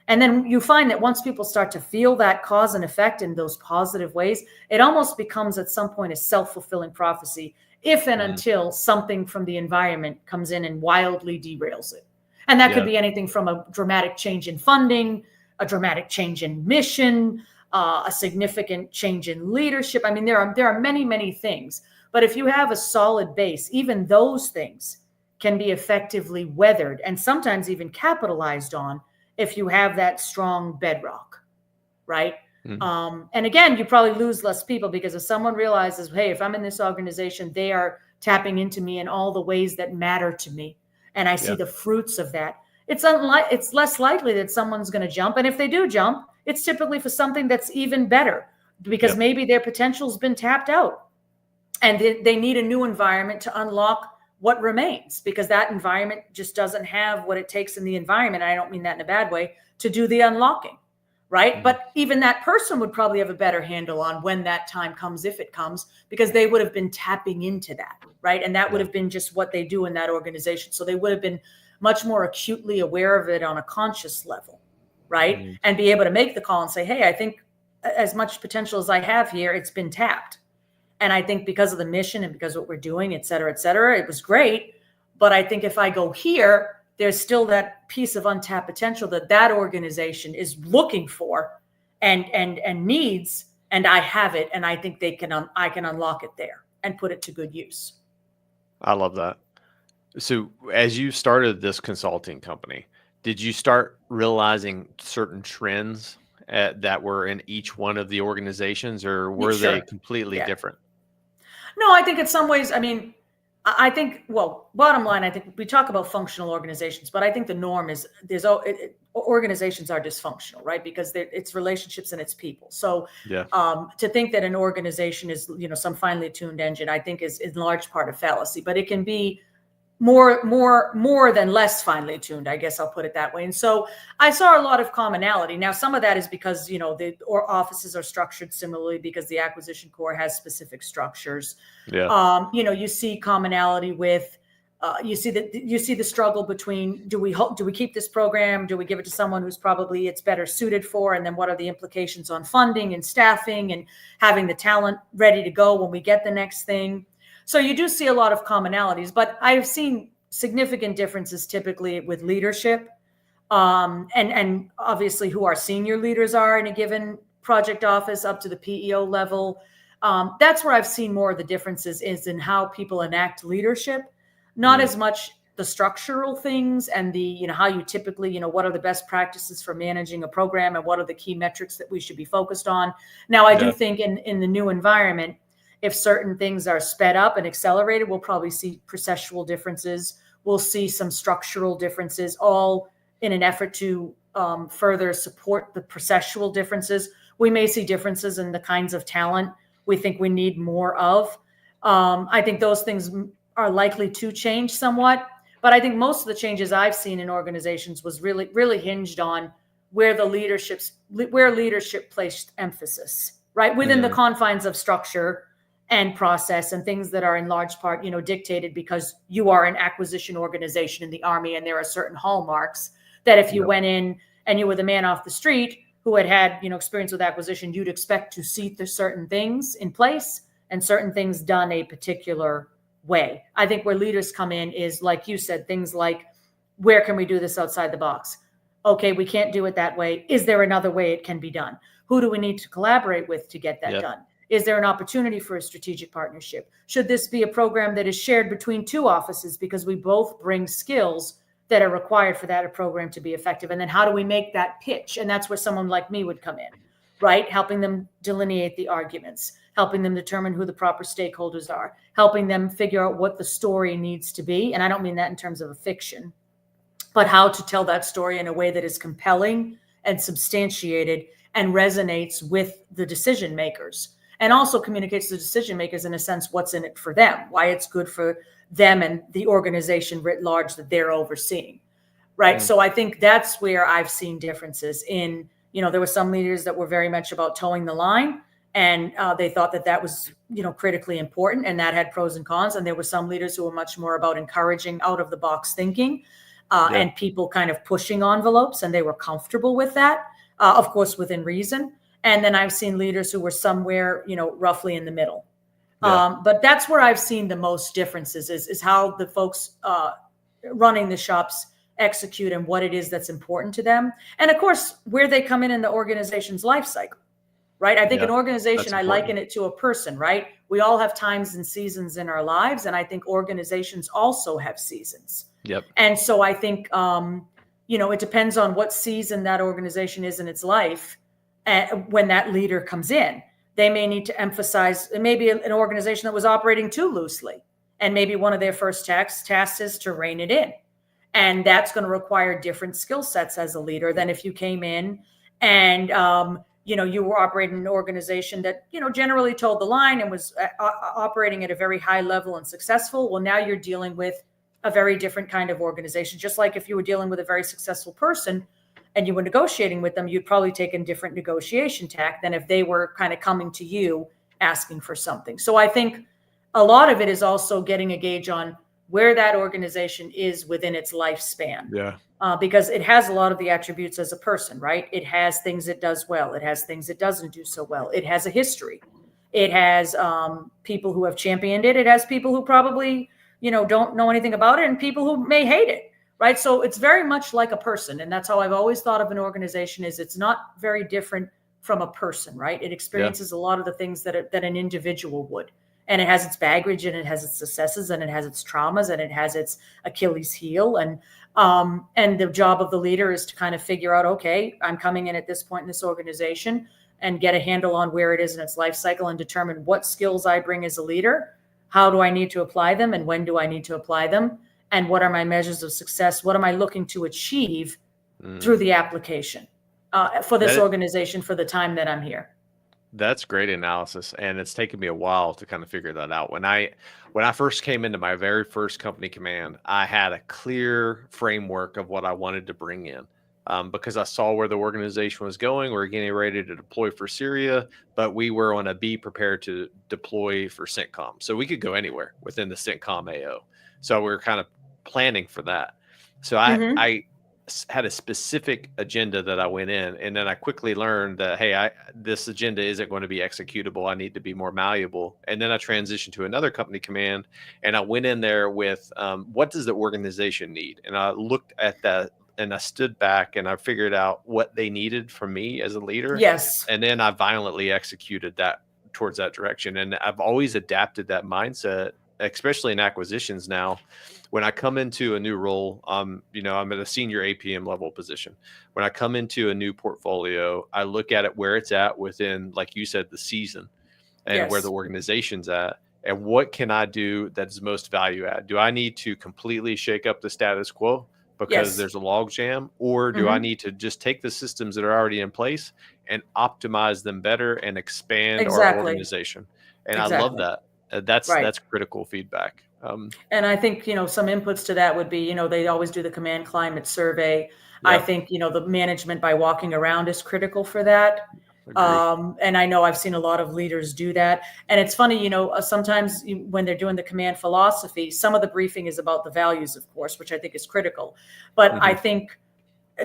And then you find that once people start to feel that cause and effect in those positive ways, it almost becomes at some point a self-fulfilling prophecy, if and until something from the environment comes in and wildly derails it. And that could be anything from a dramatic change in funding, a dramatic change in mission, a significant change in leadership. I mean, there are many, many things. But if you have a solid base, even those things can be effectively weathered and sometimes even capitalized on if you have that strong bedrock, right? And again, you probably lose less people, because if someone realizes, hey, if I'm in this organization, they are tapping into me in all the ways that matter to me, and I see the fruits of that, it's less likely that someone's going to jump. And if they do jump, it's typically for something that's even better, because maybe their potential's been tapped out. And they need a new environment to unlock what remains, because that environment just doesn't have what it takes in the environment. I don't mean that in a bad way, to do the unlocking. right? But even that person would probably have a better handle on when that time comes, if it comes, because they would have been tapping into that, right? And that would have been just what they do in that organization. So they would have been much more acutely aware of it on a conscious level, right? And be able to make the call and say, hey, I think as much potential as I have here, it's been tapped. And I think because of the mission and because of what we're doing, et cetera, it was great. But I think if I go here, there's still that piece of untapped potential that organization is looking for and needs, and I have it, and I think I can unlock it there and put it to good use. I love that. So as you started this consulting company, did you start realizing certain trends that were in each one of the organizations, or were they completely different? No, I think in some ways, I mean, I think, well, bottom line, I think we talk about functional organizations, but I think the norm is organizations are dysfunctional, right? Because it's relationships and it's people. So to think that an organization is, some finely tuned engine, I think is in large part a fallacy, but it can be more than less finely tuned, I guess I'll put it that way. And so I saw a lot of commonality. Now, some of that is because, the offices are structured similarly because the acquisition core has specific structures. You see commonality with, you see the struggle between, do we keep this program? Do we give it to someone who's probably it's better suited for? And then what are the implications on funding and staffing and having the talent ready to go when we get the next thing? So you do see a lot of commonalities, but I've seen significant differences typically with leadership, and obviously who our senior leaders are in a given project office up to the PEO level. That's where I've seen more of the differences is in how people enact leadership, not as much the structural things and the, how you typically, what are the best practices for managing a program and what are the key metrics that we should be focused on. Now, I do think in the new environment, if certain things are sped up and accelerated, we'll probably see processual differences. We'll see some structural differences, all in an effort to further support the processual differences. We may see differences in the kinds of talent we think we need more of. I think those things are likely to change somewhat, but I think most of the changes I've seen in organizations was really hinged on where leadership placed emphasis, right? Within the confines of structure and process and things that are in large part, dictated because you are an acquisition organization in the Army and there are certain hallmarks that if you went in and you were the man off the street who had experience with acquisition, you'd expect to see the certain things in place and certain things done a particular way. I think where leaders come in is, like you said, things like, where can we do this outside the box? Okay, we can't do it that way. Is there another way it can be done? Who do we need to collaborate with to get that done? Is there an opportunity for a strategic partnership? Should this be a program that is shared between two offices because we both bring skills that are required for that program to be effective? And then how do we make that pitch? And that's where someone like me would come in, right? Helping them delineate the arguments, helping them determine who the proper stakeholders are, helping them figure out what the story needs to be. And I don't mean that in terms of a fiction, but how to tell that story in a way that is compelling and substantiated and resonates with the decision makers. And also communicates to the decision makers, in a sense, what's in it for them, why it's good for them and the organization writ large that they're overseeing, right? So I think that's where I've seen differences in, there were some leaders that were very much about towing the line, and they thought that was, critically important, and that had pros and cons. And there were some leaders who were much more about encouraging out of the box thinking and people kind of pushing envelopes, and they were comfortable with that, of course, within reason. And then I've seen leaders who were somewhere, roughly in the middle. But that's where I've seen the most differences is how the folks running the shops execute and what it is that's important to them. And of course, where they come in the organization's life cycle, right? I think an organization, I liken it to a person, right? We all have times and seasons in our lives. And I think organizations also have seasons. And so I think, it depends on what season that organization is in its life. When that leader comes in, they may need to emphasize, maybe an organization that was operating too loosely, and maybe one of their first tasks is to rein it in. And that's going to require different skill sets as a leader than if you came in and, you were operating an organization that, generally told the line and was operating at a very high level and successful. Well, now you're dealing with a very different kind of organization. Just like if you were dealing with a very successful person, and you were negotiating with them, you'd probably take a different negotiation tack than if they were kind of coming to you asking for something. So I think a lot of it is also getting a gauge on where that organization is within its lifespan. Yeah. Because it has a lot of the attributes as a person, right? It has things it does well. It has things it doesn't do so well. It has a history. It has people who have championed it. It has people who probably, don't know anything about it, and people who may hate it, right? So it's very much like a person. And that's how I've always thought of an organization, is it's not very different from a person, right? It experiences a lot of the things that an individual would. And it has its baggage, and it has its successes, and it has its traumas, and it has its Achilles heel. And the job of the leader is to kind of figure out, okay, I'm coming in at this point in this organization, and get a handle on where it is in its life cycle, and determine what skills I bring as a leader. How do I need to apply them, and when do I need to apply them? And what are my measures of success? What am I looking to achieve through the application for this organization for the time that I'm here? That's great analysis, and it's taken me a while to kind of figure that out. When I first came into my very first company command, I had a clear framework of what I wanted to bring in, because I saw where the organization was going. We were getting ready to deploy for Syria, but we were on a be prepared to deploy for CENTCOM, so we could go anywhere within the CENTCOM AO. So we were kind of planning for that. So I had a specific agenda that I went in, and then I quickly learned that, hey, this agenda isn't going to be executable. I need to be more malleable. And then I transitioned to another company command, and I went in there with what does the organization need? And I looked at that, and I stood back, and I figured out what they needed from me as a leader. Yes. And then I violently executed that towards that direction. And I've always adapted that mindset, especially in acquisitions now. When I come into a new role, I'm at a senior APM level position. When I come into a new portfolio, I look at it where it's at within, like you said, the season, and where the organization's at, and what can I do that's most value add? Do I need to completely shake up the status quo because there's a log jam, or do I need to just take the systems that are already in place and optimize them better and expand our organization? And I love that. That's critical feedback. And I think, some inputs to that would be, they always do the command climate survey. I think, the management by walking around is critical for that. And I know I've seen a lot of leaders do that. And it's funny, sometimes when they're doing the command philosophy, some of the briefing is about the values, of course, which I think is critical. But I think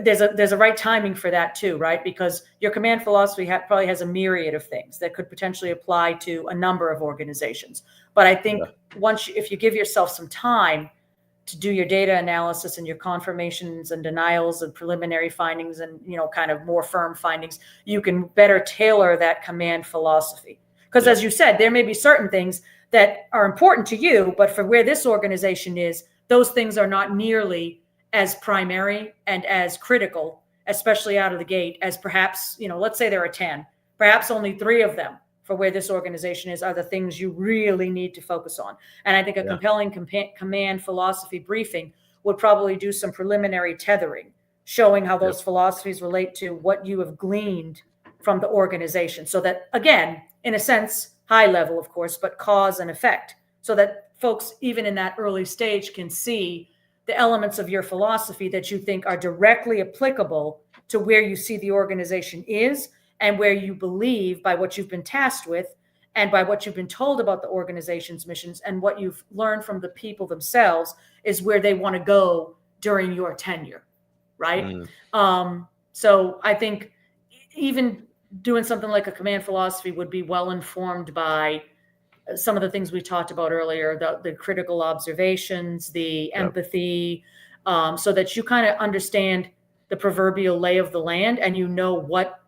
there's a right timing for that too, right? Because your command philosophy probably has a myriad of things that could potentially apply to a number of organizations. But I think if you give yourself some time to do your data analysis and your confirmations and denials and preliminary findings and, kind of more firm findings, you can better tailor that command philosophy. Because as you said, there may be certain things that are important to you, but for where this organization is, those things are not nearly as primary and as critical, especially out of the gate, as perhaps, let's say there are 10, perhaps only 3 of them for where this organization is are the things you really need to focus on. And I think a compelling command philosophy briefing would probably do some preliminary tethering, showing how those philosophies relate to what you have gleaned from the organization. So that, again, in a sense, high level, of course, but cause and effect, so that folks, even in that early stage, can see the elements of your philosophy that you think are directly applicable to where you see the organization is, and where you believe, by what you've been tasked with and by what you've been told about the organization's missions and what you've learned from the people themselves, is where they want to go during your tenure, right? So I think even doing something like a command philosophy would be well informed by some of the things we talked about earlier, the critical observations, the empathy, so that you kind of understand the proverbial lay of the land, and what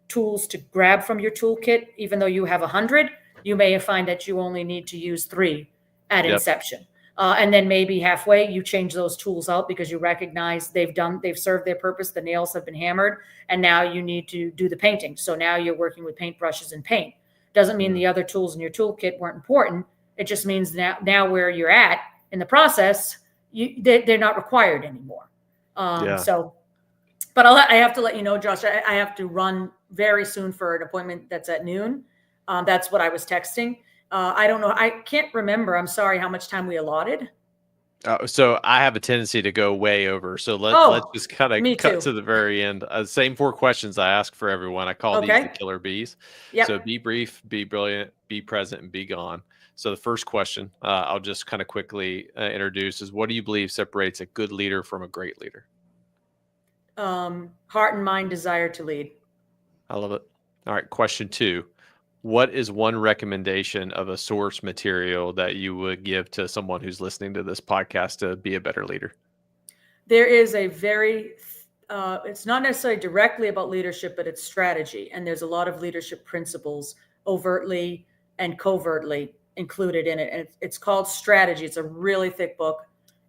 tools to grab from your toolkit. Even though you have 100, you may find that you only need to use 3 at inception. And then maybe halfway you change those tools out because you recognize they've served their purpose. The nails have been hammered, and now you need to do the painting. So now you're working with paintbrushes and paint. Doesn't mean the other tools in your toolkit weren't important. It just means now where you're at in the process, they're not required anymore. But I have to let you know, Josh, I have to run very soon for an appointment that's at noon. That's what I was texting. I don't know. I can't remember. I'm sorry how much time we allotted. So I have a tendency to go way over. So let's Oh, just kind of me cut too. to the very end. Same 4 questions I ask for everyone. I call these the Okay. killer bees. So Yep. be brief, be brilliant, be present, and be gone. So the first question I'll just kind of quickly introduce is, what do you believe separates a good leader from a great leader? Heart and mind, desire to lead. I love it. All right. Question 2. What is one recommendation of a source material that you would give to someone who's listening to this podcast to be a better leader? There is a very it's not necessarily directly about leadership, but it's strategy, and there's a lot of leadership principles overtly and covertly included in it, and it's called Strategy. It's a really thick book,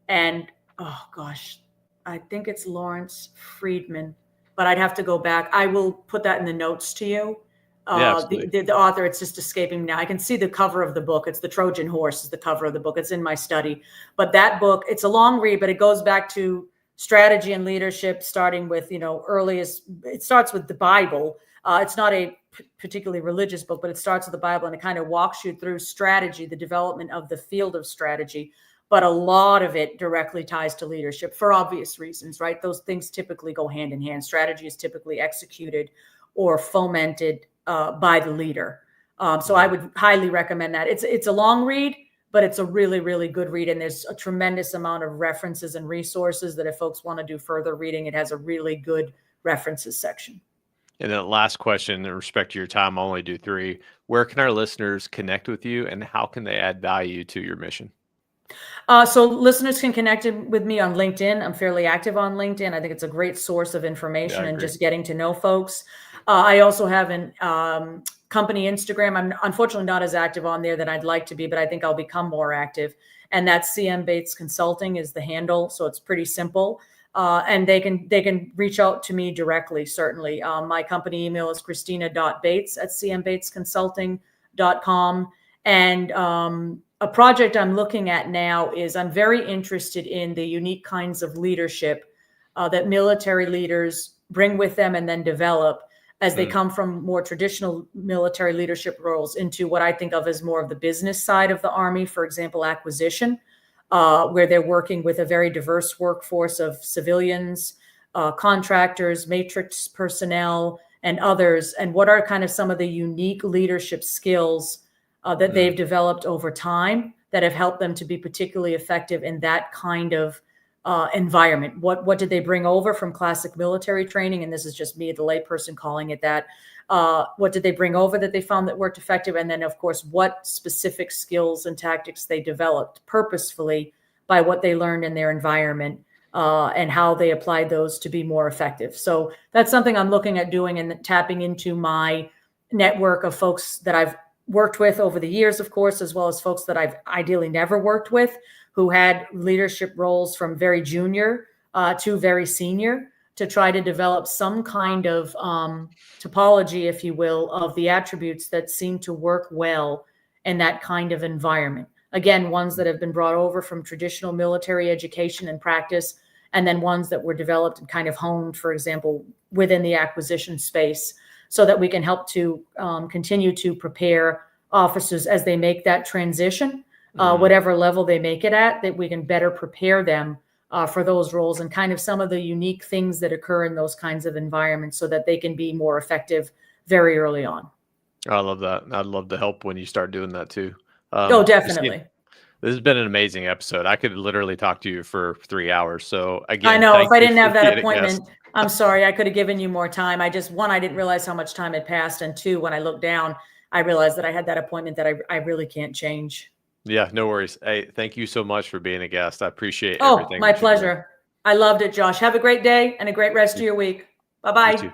and oh gosh, I think it's Lawrence Friedman, but I'd have to go back. I will put that in the notes to you. Yeah, The, absolutely. the the author, it's just escaping me now. I can see the cover of the book. It's the Trojan Horse is the cover of the book. It's in my study, but that book, it's a long read, but it goes back to strategy and leadership, starting with, earliest, it starts with the Bible. It's not a particularly religious book, but it starts with the Bible, and it kind of walks you through strategy, the development of the field of strategy. But a lot of it directly ties to leadership for obvious reasons, right? Those things typically go hand in hand. Strategy is typically executed or fomented by the leader. So I would highly recommend that. It's a long read, but it's a really, really good read. And there's a tremendous amount of references and resources that if folks want to do further reading, it has a really good references section. And then last question, in respect to your time, I'll only do 3. Where can our listeners connect with you, and how can they add value to your mission? So listeners can connect with me on LinkedIn. I'm fairly active on LinkedIn. I think it's a great source of Yeah, information I and agree. just getting to know folks. I also have an company Instagram. I'm unfortunately not as active on there that I'd like to be, but I think I'll become more active. And that's CM Bates Consulting is the handle. So it's pretty simple. And they can reach out to me directly, certainly. My company email is christina.bates@cmbatesconsulting.com. And a project I'm looking at now is I'm very interested in the unique kinds of leadership that military leaders bring with them and then develop as they come from more traditional military leadership roles into what I think of as more of the business side of the Army, for example, acquisition, where they're working with a very diverse workforce of civilians, contractors, matrix personnel, and others. And what are kind of some of the unique leadership skills that they've developed over time that have helped them to be particularly effective in that kind of environment. What did they bring over from classic military training? And this is just me, the layperson, calling it that. What did they bring over that they found that worked effective? And then, of course, what specific skills and tactics they developed purposefully by what they learned in their environment, and how they applied those to be more effective. So that's something I'm looking at doing and tapping into my network of folks that I've worked with over the years, of course, as well as folks that I've ideally never worked with who had leadership roles from very junior to very senior, to try to develop some kind of topology, if you will, of the attributes that seem to work well in that kind of environment. Again, ones that have been brought over from traditional military education and practice, and then ones that were developed and kind of honed, for example, within the acquisition space, so that we can help to continue to prepare officers as they make that transition, whatever level they make it at, that we can better prepare them for those roles and kind of some of the unique things that occur in those kinds of environments so that they can be more effective very early on. I love that. I'd love to help when you start doing that too. Oh, Christine, definitely. this has been an amazing episode. I could literally talk to you for 3 hours. So I again, know. If thank I you didn't for have that being a guest. appointment, I'm sorry. I could have given you more time. One, I didn't realize how much time had passed. And two, when I looked down, I realized that I had that appointment that I really can't change. Yeah, no worries. Hey, thank you so much for being a guest. I appreciate Oh, everything my that you're doing. pleasure. I loved it, Josh. Have a great day and a great rest of You, your week. you Bye-bye. too.